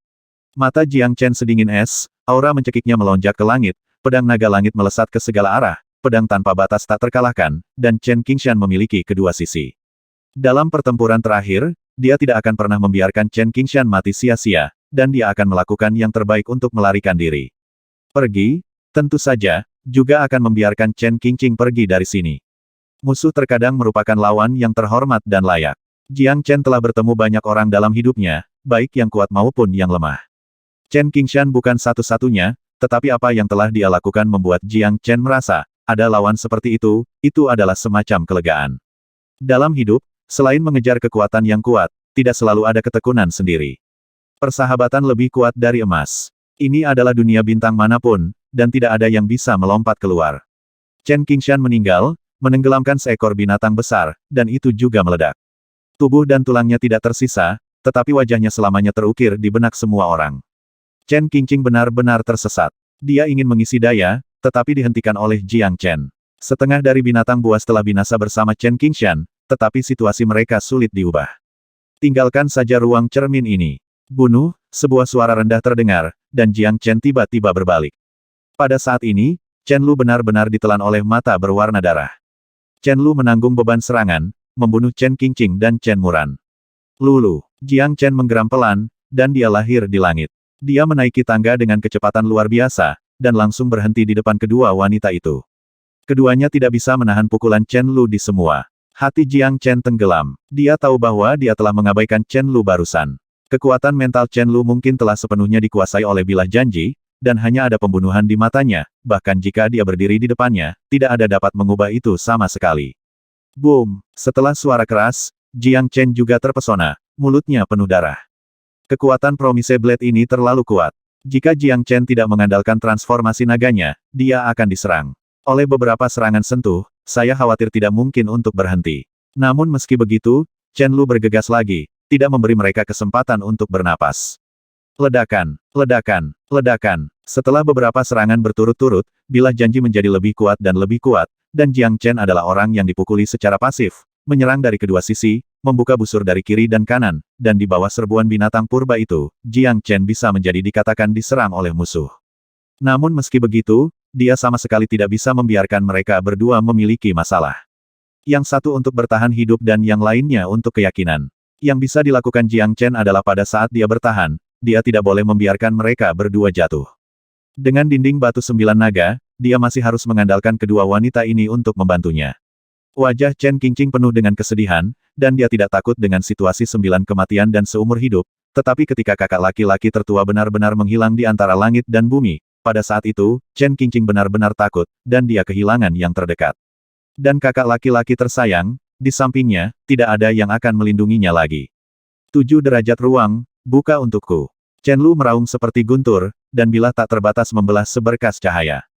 Mata Jiang Chen sedingin es, aura mencekiknya melonjak ke langit, pedang naga langit melesat ke segala arah, pedang tanpa batas tak terkalahkan, dan Chen Qingshan memiliki kedua sisi. Dalam pertempuran terakhir, dia tidak akan pernah membiarkan Chen Qingshan mati sia-sia, dan dia akan melakukan yang terbaik untuk melarikan diri. Pergi? Tentu saja, juga akan membiarkan Chen Qingqing pergi dari sini. Musuh terkadang merupakan lawan yang terhormat dan layak. Jiang Chen telah bertemu banyak orang dalam hidupnya, baik yang kuat maupun yang lemah. Chen Qingshan bukan satu-satunya, tetapi apa yang telah dia lakukan membuat Jiang Chen merasa, ada lawan seperti itu adalah semacam kelegaan. Dalam hidup, selain mengejar kekuatan yang kuat, tidak selalu ada ketekunan sendiri. Persahabatan lebih kuat dari emas. Ini adalah dunia bintang manapun, dan tidak ada yang bisa melompat keluar. Chen Qingshan meninggal, menenggelamkan seekor binatang besar, dan itu juga meledak. Tubuh dan tulangnya tidak tersisa, tetapi wajahnya selamanya terukir di benak semua orang. Chen Qingqing benar-benar tersesat. Dia ingin mengisi daya, tetapi dihentikan oleh Jiang Chen. Setengah dari binatang buas telah binasa bersama Chen Qingshan, tetapi situasi mereka sulit diubah. Tinggalkan saja ruang cermin ini. Bunuh, sebuah suara rendah terdengar, dan Jiang Chen tiba-tiba berbalik. Pada saat ini, Chen Lu benar-benar ditelan oleh mata berwarna darah. Chen Lu menanggung beban serangan, membunuh Chen Qingqing dan Chen Muran. Lulu, Jiang Chen menggeram pelan, dan dia lahir di langit. Dia menaiki tangga dengan kecepatan luar biasa, dan langsung berhenti di depan kedua wanita itu. Keduanya tidak bisa menahan pukulan Chen Lu di semua. Hati Jiang Chen tenggelam. Dia tahu bahwa dia telah mengabaikan Chen Lu barusan. Kekuatan mental Chen Lu mungkin telah sepenuhnya dikuasai oleh bilah janji, dan hanya ada pembunuhan di matanya, bahkan jika dia berdiri di depannya, tidak ada dapat mengubah itu sama sekali. Boom! Setelah suara keras, Jiang Chen juga terpesona, mulutnya penuh darah. Kekuatan Promise Blade ini terlalu kuat. Jika Jiang Chen tidak mengandalkan transformasi naganya, dia akan diserang. Oleh beberapa serangan sentuh, saya khawatir tidak mungkin untuk berhenti. Namun meski begitu, Chen Lu bergegas lagi, tidak memberi mereka kesempatan untuk bernapas. Ledakan, ledakan, ledakan. Setelah beberapa serangan berturut-turut, bilah janji menjadi lebih kuat, dan Jiang Chen adalah orang yang dipukuli secara pasif, menyerang dari kedua sisi, membuka busur dari kiri dan kanan, dan di bawah serbuan binatang purba itu, Jiang Chen bisa menjadi dikatakan diserang oleh musuh. Namun meski begitu, dia sama sekali tidak bisa membiarkan mereka berdua memiliki masalah. Yang satu untuk bertahan hidup dan yang lainnya untuk keyakinan. Yang bisa dilakukan Jiang Chen adalah pada saat dia bertahan, dia tidak boleh membiarkan mereka berdua jatuh. Dengan dinding batu 9 naga, dia masih harus mengandalkan kedua wanita ini untuk membantunya. Wajah Chen Qingqing penuh dengan kesedihan, dan dia tidak takut dengan situasi 9 kematian dan seumur hidup, tetapi ketika kakak laki-laki tertua benar-benar menghilang di antara langit dan bumi, pada saat itu, Chen Qingqing benar-benar takut, dan dia kehilangan yang terdekat. Dan kakak laki-laki tersayang, di sampingnya, tidak ada yang akan melindunginya lagi. 7 derajat ruang, buka untukku. Chen Lu meraung seperti guntur, dan bilah tak terbatas membelah seberkas cahaya.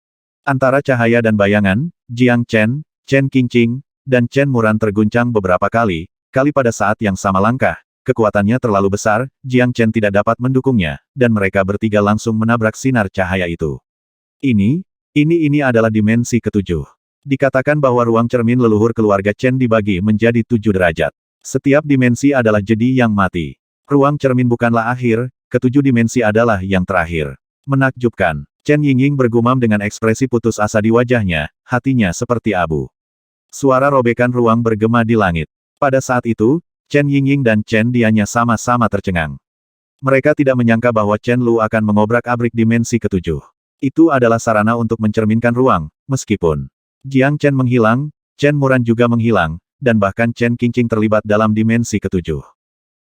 Antara cahaya dan bayangan, Jiang Chen, Chen Qingqing, dan Chen Muran terguncang beberapa kali pada saat yang sama langkah. Kekuatannya terlalu besar, Jiang Chen tidak dapat mendukungnya, dan mereka bertiga langsung menabrak sinar cahaya itu. Ini adalah dimensi ketujuh. Dikatakan bahwa ruang cermin leluhur keluarga Chen dibagi menjadi 7 derajat. Setiap dimensi adalah jedi yang mati. Ruang cermin bukanlah akhir, ketujuh dimensi adalah yang terakhir. Menakjubkan. Chen Yingying bergumam dengan ekspresi putus asa di wajahnya, hatinya seperti abu. Suara robekan ruang bergema di langit. Pada saat itu, Chen Yingying dan Chen Dianya sama-sama tercengang. Mereka tidak menyangka bahwa Chen Lu akan mengobrak-abrik dimensi ketujuh. Itu adalah sarana untuk mencerminkan ruang, meskipun Jiang Chen menghilang, Chen Muran juga menghilang, dan bahkan Chen Qingqing terlibat dalam dimensi ketujuh.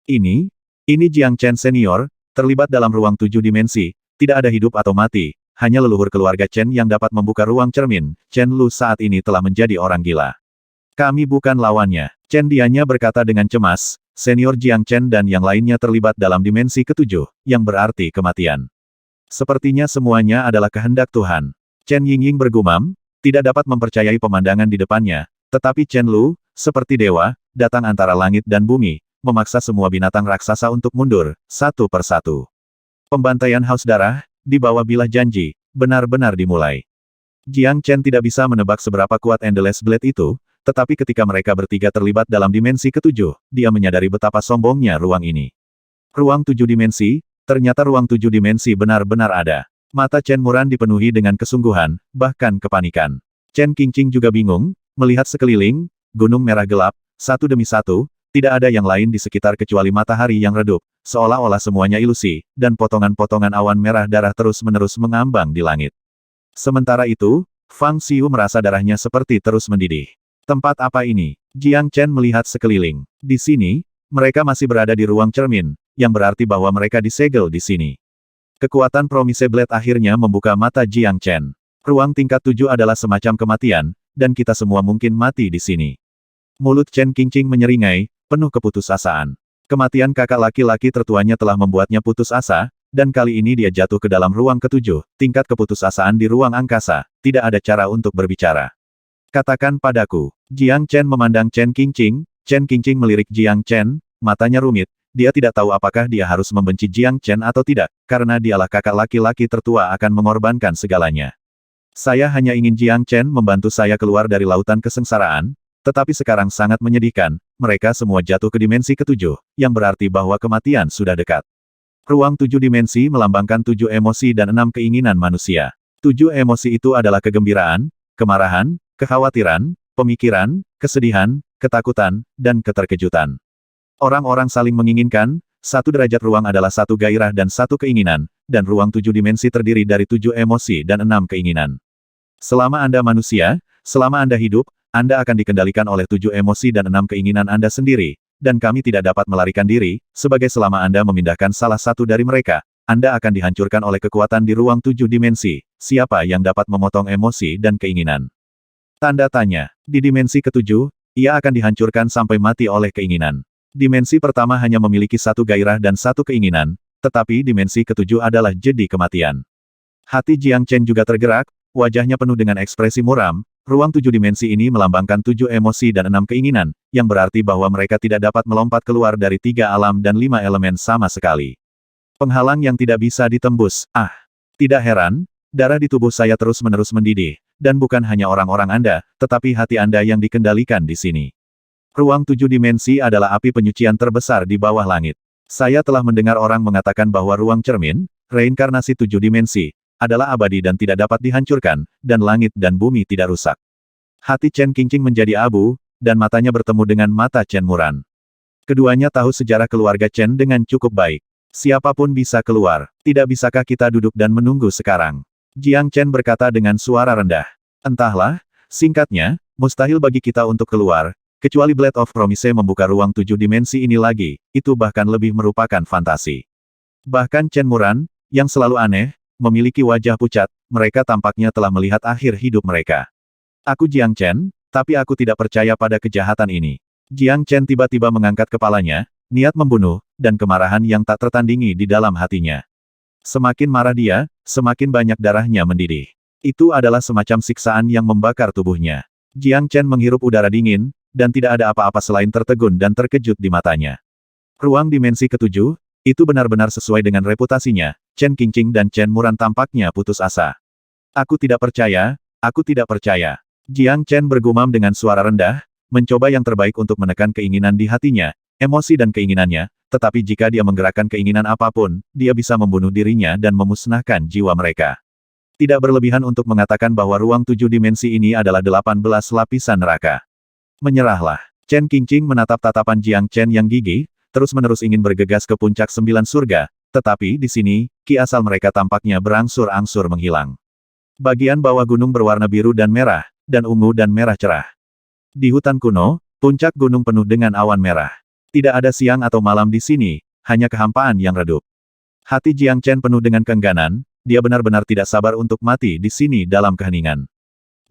Ini Jiang Chen senior, terlibat dalam ruang 7 dimensi, tidak ada hidup atau mati, hanya leluhur keluarga Chen yang dapat membuka ruang cermin. Chen Lu saat ini telah menjadi orang gila. Kami bukan lawannya. Chen Dianya berkata dengan cemas, senior Jiang Chen dan yang lainnya terlibat dalam dimensi ketujuh, yang berarti kematian. Sepertinya semuanya adalah kehendak Tuhan. Chen Yingying bergumam, tidak dapat mempercayai pemandangan di depannya, tetapi Chen Lu, seperti dewa, datang antara langit dan bumi, memaksa semua binatang raksasa untuk mundur, satu persatu. Pembantaian haus darah, di bawah bilah janji, benar-benar dimulai. Jiang Chen tidak bisa menebak seberapa kuat Endless Blade itu, tetapi ketika mereka bertiga terlibat dalam dimensi ketujuh, dia menyadari betapa sombongnya ruang ini. Ruang 7 dimensi, ternyata ruang 7 dimensi benar-benar ada. Mata Chen Muran dipenuhi dengan kesungguhan, bahkan kepanikan. Chen Qingqing juga bingung, melihat sekeliling, gunung merah gelap, satu demi satu, tidak ada yang lain di sekitar kecuali matahari yang redup, seolah-olah semuanya ilusi, dan potongan-potongan awan merah darah terus-menerus mengambang di langit. Sementara itu, Fang Xiu merasa darahnya seperti terus mendidih. Tempat apa ini? Jiang Chen melihat sekeliling. Di sini, mereka masih berada di ruang cermin, yang berarti bahwa mereka disegel di sini. Kekuatan Promise Blade akhirnya membuka mata Jiang Chen. Ruang tingkat 7 adalah semacam kematian, dan kita semua mungkin mati di sini. Mulut Chen Qingqing menyeringai, penuh keputusasaan. Kematian kakak laki-laki tertuanya telah membuatnya putus asa, dan kali ini dia jatuh ke dalam ruang ketujuh, tingkat keputusasaan di ruang angkasa, tidak ada cara untuk berbicara. Katakan padaku. Jiang Chen memandang Chen Qingqing melirik Jiang Chen, matanya rumit, dia tidak tahu apakah dia harus membenci Jiang Chen atau tidak, karena dialah kakak laki-laki tertua akan mengorbankan segalanya. Saya hanya ingin Jiang Chen membantu saya keluar dari lautan kesengsaraan, tetapi sekarang sangat menyedihkan, mereka semua jatuh ke dimensi ketujuh, yang berarti bahwa kematian sudah dekat. Ruang 7 dimensi melambangkan 7 emosi dan 6 keinginan manusia. 7 emosi itu adalah kegembiraan, kemarahan, kekhawatiran, pemikiran, kesedihan, ketakutan, dan keterkejutan. Orang-orang saling menginginkan, 1 derajat ruang adalah 1 gairah dan 1 keinginan, dan ruang 7 dimensi terdiri dari 7 emosi dan 6 keinginan. Selama Anda manusia, selama Anda hidup, Anda akan dikendalikan oleh 7 emosi dan 6 keinginan Anda sendiri, dan kami tidak dapat melarikan diri, sebagai selama Anda memindahkan salah satu dari mereka, Anda akan dihancurkan oleh kekuatan di ruang 7 dimensi, siapa yang dapat memotong emosi dan keinginan. Tanda tanya, di dimensi ketujuh, ia akan dihancurkan sampai mati oleh keinginan. Dimensi pertama hanya memiliki 1 gairah dan 1 keinginan, tetapi dimensi ketujuh adalah jedi kematian. Hati Jiang Chen juga tergerak, wajahnya penuh dengan ekspresi muram, ruang 7 dimensi ini melambangkan 7 emosi dan 6 keinginan, yang berarti bahwa mereka tidak dapat melompat keluar dari 3 alam dan 5 elemen sama sekali. Penghalang yang tidak bisa ditembus, tidak heran, darah di tubuh saya terus-menerus mendidih, dan bukan hanya orang-orang Anda, tetapi hati Anda yang dikendalikan di sini. Ruang 7 dimensi adalah api penyucian terbesar di bawah langit. Saya telah mendengar orang mengatakan bahwa ruang cermin, reinkarnasi 7 dimensi, adalah abadi dan tidak dapat dihancurkan, dan langit dan bumi tidak rusak. Hati Chen Qingqing menjadi abu, dan matanya bertemu dengan mata Chen Muran. Keduanya tahu sejarah keluarga Chen dengan cukup baik. Siapapun bisa keluar. Tidak bisakah kita duduk dan menunggu sekarang? Jiang Chen berkata dengan suara rendah. Entahlah, singkatnya, mustahil bagi kita untuk keluar, kecuali Blade of Promise membuka ruang 7 dimensi ini lagi, itu bahkan lebih merupakan fantasi. Bahkan Chen Muran, yang selalu aneh, memiliki wajah pucat, mereka tampaknya telah melihat akhir hidup mereka. Aku Jiang Chen, tapi aku tidak percaya pada kejahatan ini. Jiang Chen tiba-tiba mengangkat kepalanya, niat membunuh, dan kemarahan yang tak tertandingi di dalam hatinya. Semakin marah dia, semakin banyak darahnya mendidih. Itu adalah semacam siksaan yang membakar tubuhnya. Jiang Chen menghirup udara dingin, dan tidak ada apa-apa selain tertegun dan terkejut di matanya. Ruang dimensi ketujuh, itu benar-benar sesuai dengan reputasinya. Chen Qingqing dan Chen Muran tampaknya putus asa. Aku tidak percaya, aku tidak percaya. Jiang Chen bergumam dengan suara rendah, mencoba yang terbaik untuk menekan keinginan di hatinya, emosi dan keinginannya, tetapi jika dia menggerakkan keinginan apapun, dia bisa membunuh dirinya dan memusnahkan jiwa mereka. Tidak berlebihan untuk mengatakan bahwa ruang 7 dimensi ini adalah 18 lapisan neraka. Menyerahlah. Chen Qingqing menatap tatapan Jiang Chen yang gigih, terus-menerus ingin bergegas ke puncak 9 surga, tetapi di sini, ki asal mereka tampaknya berangsur-angsur menghilang. Bagian bawah gunung berwarna biru dan merah, dan ungu dan merah cerah. Di hutan kuno, puncak gunung penuh dengan awan merah. Tidak ada siang atau malam di sini, hanya kehampaan yang redup. Hati Jiang Chen penuh dengan keengganan, dia benar-benar tidak sabar untuk mati di sini dalam keheningan.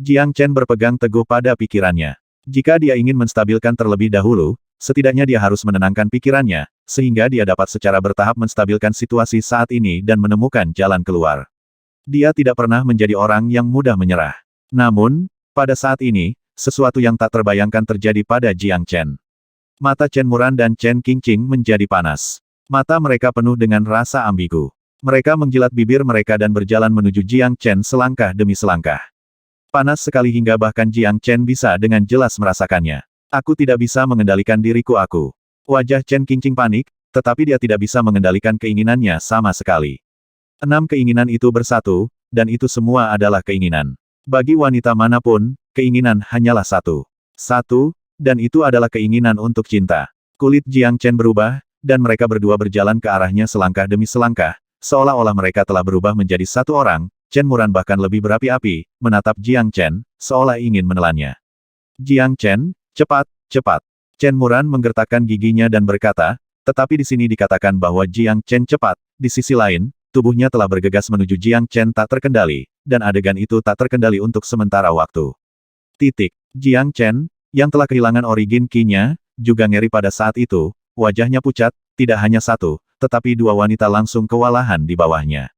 Jiang Chen berpegang teguh pada pikirannya. Jika dia ingin menstabilkan terlebih dahulu, setidaknya dia harus menenangkan pikirannya, sehingga dia dapat secara bertahap menstabilkan situasi saat ini dan menemukan jalan keluar. Dia tidak pernah menjadi orang yang mudah menyerah. Namun, pada saat ini, sesuatu yang tak terbayangkan terjadi pada Jiang Chen. Mata Chen Muran dan Chen Qingqing menjadi panas. Mata mereka penuh dengan rasa ambigu. Mereka menjilat bibir mereka dan berjalan menuju Jiang Chen selangkah demi selangkah. Panas sekali hingga bahkan Jiang Chen bisa dengan jelas merasakannya. Aku tidak bisa mengendalikan diriku aku. Wajah Chen Qingqing panik, tetapi dia tidak bisa mengendalikan keinginannya sama sekali. 6 keinginan itu bersatu, dan itu semua adalah keinginan. Bagi wanita manapun, keinginan hanyalah satu. Satu, dan itu adalah keinginan untuk cinta. Kulit Jiang Chen berubah, dan mereka berdua berjalan ke arahnya selangkah demi selangkah, seolah-olah mereka telah berubah menjadi satu orang. Chen Muran bahkan lebih berapi-api, menatap Jiang Chen, seolah ingin menelannya. Jiang Chen, cepat, cepat. Chen Muran menggertakkan giginya dan berkata, tetapi di sini dikatakan bahwa Jiang Chen cepat, di sisi lain, tubuhnya telah bergegas menuju Jiang Chen tak terkendali, dan adegan itu tak terkendali untuk sementara waktu. Jiang Chen, yang telah kehilangan origin ki-nya, juga ngeri pada saat itu, wajahnya pucat, tidak hanya satu, tetapi 2 wanita langsung kewalahan di bawahnya.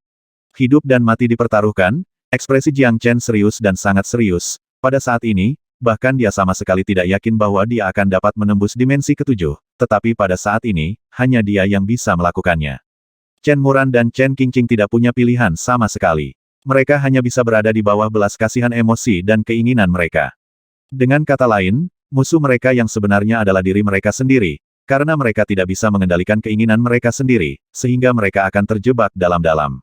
Hidup dan mati dipertaruhkan, ekspresi Jiang Chen serius dan sangat serius, pada saat ini, bahkan dia sama sekali tidak yakin bahwa dia akan dapat menembus dimensi ketujuh, tetapi pada saat ini, hanya dia yang bisa melakukannya. Chen Muran dan Chen Qingqing tidak punya pilihan sama sekali. Mereka hanya bisa berada di bawah belas kasihan emosi dan keinginan mereka. Dengan kata lain, musuh mereka yang sebenarnya adalah diri mereka sendiri, karena mereka tidak bisa mengendalikan keinginan mereka sendiri, sehingga mereka akan terjebak dalam-dalam.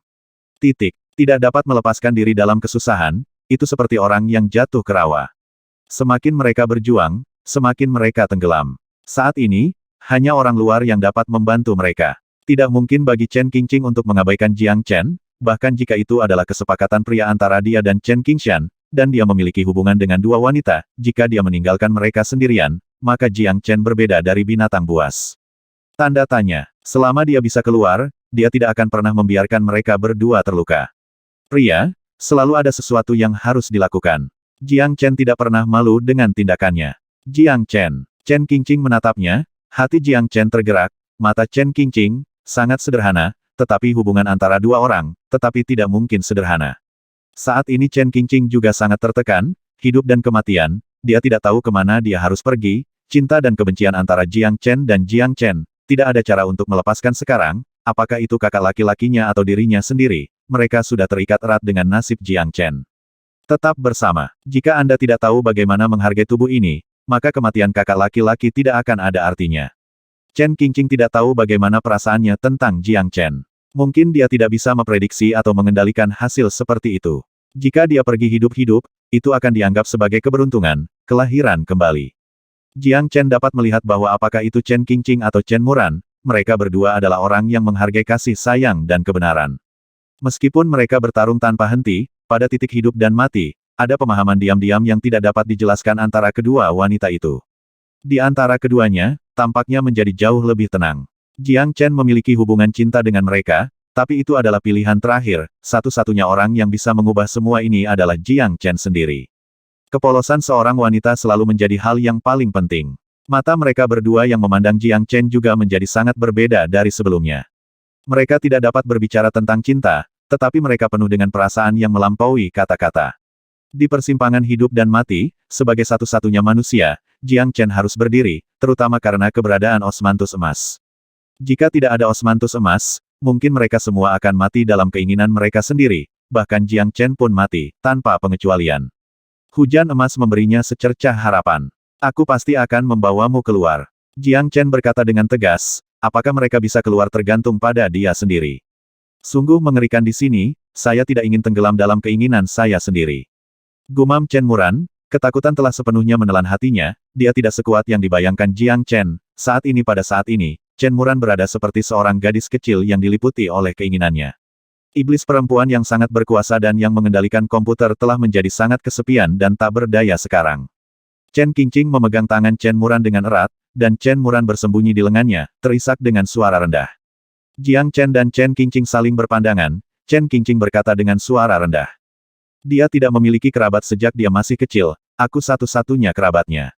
Tidak dapat melepaskan diri dalam kesusahan, itu seperti orang yang jatuh ke rawa. Semakin mereka berjuang, semakin mereka tenggelam. Saat ini, hanya orang luar yang dapat membantu mereka. Tidak mungkin bagi Chen Qingqing untuk mengabaikan Jiang Chen, bahkan jika itu adalah kesepakatan pria antara dia dan Chen Qingshan, dan dia memiliki hubungan dengan 2 wanita, jika dia meninggalkan mereka sendirian, maka Jiang Chen berbeda dari binatang buas. Tanda tanya. Selama dia bisa keluar, dia tidak akan pernah membiarkan mereka berdua terluka. Pria, selalu ada sesuatu yang harus dilakukan. Jiang Chen tidak pernah malu dengan tindakannya. Jiang Chen. Chen Qingqing menatapnya, hati Jiang Chen tergerak, mata Chen Qingqing, sangat sederhana, tetapi hubungan antara 2 orang, tetapi tidak mungkin sederhana. Saat ini Chen Qingqing juga sangat tertekan, hidup dan kematian, dia tidak tahu kemana dia harus pergi, cinta dan kebencian antara Jiang Chen dan Jiang Chen, tidak ada cara untuk melepaskan sekarang, apakah itu kakak laki-lakinya atau dirinya sendiri, mereka sudah terikat erat dengan nasib Jiang Chen. Tetap bersama. Jika Anda tidak tahu bagaimana menghargai tubuh ini, maka kematian kakak laki-laki tidak akan ada artinya. Chen Qingqing tidak tahu bagaimana perasaannya tentang Jiang Chen. Mungkin dia tidak bisa memprediksi atau mengendalikan hasil seperti itu. Jika dia pergi hidup-hidup, itu akan dianggap sebagai keberuntungan, kelahiran kembali. Jiang Chen dapat melihat bahwa apakah itu Chen Qingqing atau Chen Muran, mereka berdua adalah orang yang menghargai kasih sayang dan kebenaran. Meskipun mereka bertarung tanpa henti, pada titik hidup dan mati, ada pemahaman diam-diam yang tidak dapat dijelaskan antara kedua wanita itu. Di antara keduanya, tampaknya menjadi jauh lebih tenang. Jiang Chen memiliki hubungan cinta dengan mereka, tapi itu adalah pilihan terakhir, satu-satunya orang yang bisa mengubah semua ini adalah Jiang Chen sendiri. Kepolosan seorang wanita selalu menjadi hal yang paling penting. Mata mereka berdua yang memandang Jiang Chen juga menjadi sangat berbeda dari sebelumnya. Mereka tidak dapat berbicara tentang cinta, tetapi mereka penuh dengan perasaan yang melampaui kata-kata. Di persimpangan hidup dan mati, sebagai satu-satunya manusia, Jiang Chen harus berdiri, terutama karena keberadaan Osmanthus emas. Jika tidak ada Osmanthus emas, mungkin mereka semua akan mati dalam keinginan mereka sendiri, bahkan Jiang Chen pun mati, tanpa pengecualian. Hujan emas memberinya secercah harapan. Aku pasti akan membawamu keluar. Jiang Chen berkata dengan tegas, apakah mereka bisa keluar tergantung pada dia sendiri. Sungguh mengerikan di sini, saya tidak ingin tenggelam dalam keinginan saya sendiri. Gumam Chen Muran, ketakutan telah sepenuhnya menelan hatinya, dia tidak sekuat yang dibayangkan Jiang Chen. Saat ini pada saat ini, Chen Muran berada seperti seorang gadis kecil yang diliputi oleh keinginannya. Iblis perempuan yang sangat berkuasa dan yang mengendalikan komputer telah menjadi sangat kesepian dan tak berdaya sekarang. Chen Qingqing memegang tangan Chen Muran dengan erat, dan Chen Muran bersembunyi di lengannya, terisak dengan suara rendah. Jiang Chen dan Chen Qingqing saling berpandangan, Chen Qingqing berkata dengan suara rendah. Dia tidak memiliki kerabat sejak dia masih kecil, aku satu-satunya kerabatnya.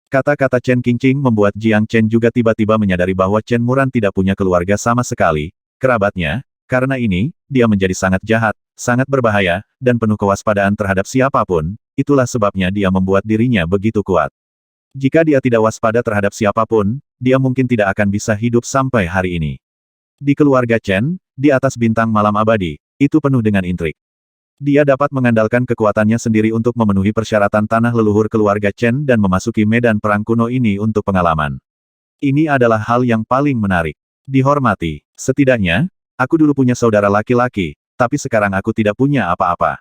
Kata-kata Chen Qingqing membuat Jiang Chen juga tiba-tiba menyadari bahwa Chen Muran tidak punya keluarga sama sekali, kerabatnya, karena ini, dia menjadi sangat jahat, sangat berbahaya, dan penuh kewaspadaan terhadap siapapun, itulah sebabnya dia membuat dirinya begitu kuat. Jika dia tidak waspada terhadap siapapun, dia mungkin tidak akan bisa hidup sampai hari ini. Di keluarga Chen, di atas bintang malam abadi, itu penuh dengan intrik. Dia dapat mengandalkan kekuatannya sendiri untuk memenuhi persyaratan tanah leluhur keluarga Chen dan memasuki medan perang kuno ini untuk pengalaman. Ini adalah hal yang paling menarik. Dihormati. Setidaknya, aku dulu punya saudara laki-laki, tapi sekarang aku tidak punya apa-apa.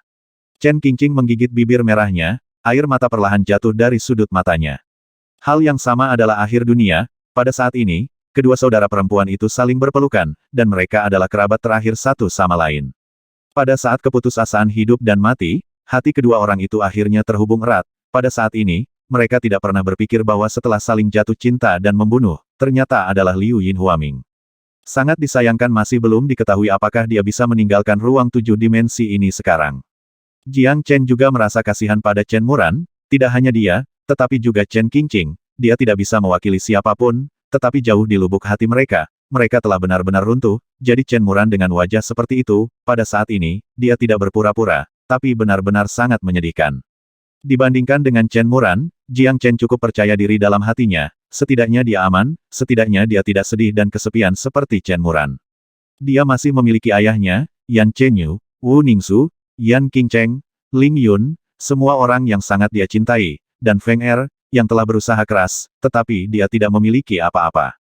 Chen Qingqing menggigit bibir merahnya, air mata perlahan jatuh dari sudut matanya. Hal yang sama adalah akhir dunia, pada saat ini, kedua saudara perempuan itu saling berpelukan, dan mereka adalah kerabat terakhir satu sama lain. Pada saat keputusasaan hidup dan mati, hati kedua orang itu akhirnya terhubung erat. Pada saat ini, mereka tidak pernah berpikir bahwa setelah saling jatuh cinta dan membunuh, ternyata adalah Liu Yinhuaming. Sangat disayangkan masih belum diketahui apakah dia bisa meninggalkan ruang 7 dimensi ini sekarang. Jiang Chen juga merasa kasihan pada Chen Muran, tidak hanya dia, tetapi juga Chen Qingqing. Dia tidak bisa mewakili siapapun, tetapi jauh di lubuk hati mereka, mereka telah benar-benar runtuh, jadi Chen Muran dengan wajah seperti itu, pada saat ini, dia tidak berpura-pura, tapi benar-benar sangat menyedihkan. Dibandingkan dengan Chen Muran, Jiang Chen cukup percaya diri dalam hatinya, setidaknya dia aman, setidaknya dia tidak sedih dan kesepian seperti Chen Muran. Dia masih memiliki ayahnya, Yan Chenyu, Wu Ningxu, Yan Qingcheng, Ling Yun, semua orang yang sangat dia cintai, dan Feng Er, yang telah berusaha keras, tetapi dia tidak memiliki apa-apa.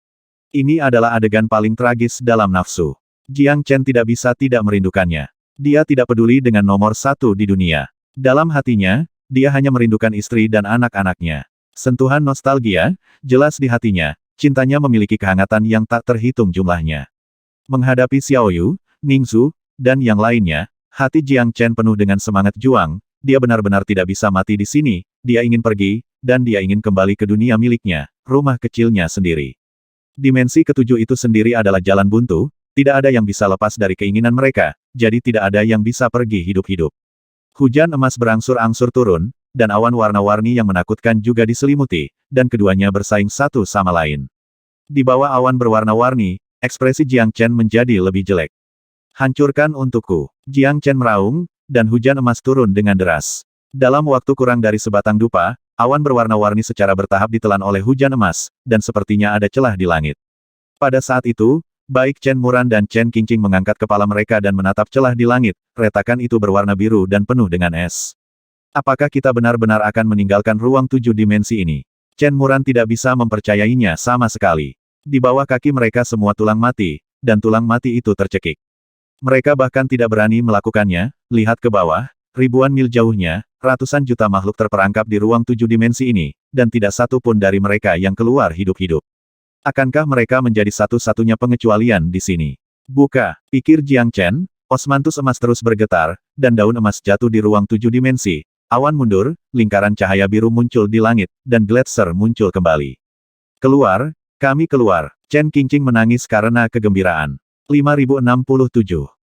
Ini adalah adegan paling tragis dalam nafsu. Jiang Chen tidak bisa tidak merindukannya. Dia tidak peduli dengan nomor 1 di dunia. Dalam hatinya, dia hanya merindukan istri dan anak-anaknya. Sentuhan nostalgia, jelas di hatinya, cintanya memiliki kehangatan yang tak terhitung jumlahnya. Menghadapi Xiao Yu, Ningxu, dan yang lainnya, hati Jiang Chen penuh dengan semangat juang, dia benar-benar tidak bisa mati di sini, dia ingin pergi, dan dia ingin kembali ke dunia miliknya, rumah kecilnya sendiri. Dimensi ketujuh itu sendiri adalah jalan buntu, tidak ada yang bisa lepas dari keinginan mereka, jadi tidak ada yang bisa pergi hidup-hidup. Hujan emas berangsur-angsur turun, dan awan warna-warni yang menakutkan juga diselimuti, dan keduanya bersaing satu sama lain. Di bawah awan berwarna-warni, ekspresi Jiang Chen menjadi lebih jelek. Hancurkan untukku. Jiang Chen meraung, dan hujan emas turun dengan deras. Dalam waktu kurang dari sebatang dupa, awan berwarna-warni secara bertahap ditelan oleh hujan emas, dan sepertinya ada celah di langit. Pada saat itu, baik Chen Muran dan Chen Qingqing mengangkat kepala mereka dan menatap celah di langit, retakan itu berwarna biru dan penuh dengan es. Apakah kita benar-benar akan meninggalkan ruang 7 dimensi ini? Chen Muran tidak bisa mempercayainya sama sekali. Di bawah kaki mereka semua tulang mati, dan tulang mati itu tercekik. Mereka bahkan tidak berani melakukannya. Lihat ke bawah, ribuan mil jauhnya, ratusan juta makhluk terperangkap di ruang 7 dimensi ini, dan tidak satu pun dari mereka yang keluar hidup-hidup. Akankah mereka menjadi satu-satunya pengecualian di sini? Buka, pikir Jiang Chen, osmanthus emas terus bergetar, dan daun emas jatuh di ruang 7 dimensi. Awan mundur, lingkaran cahaya biru muncul di langit, dan gletser muncul kembali. Keluar, kami keluar. Chen Qingqing menangis karena kegembiraan. 5067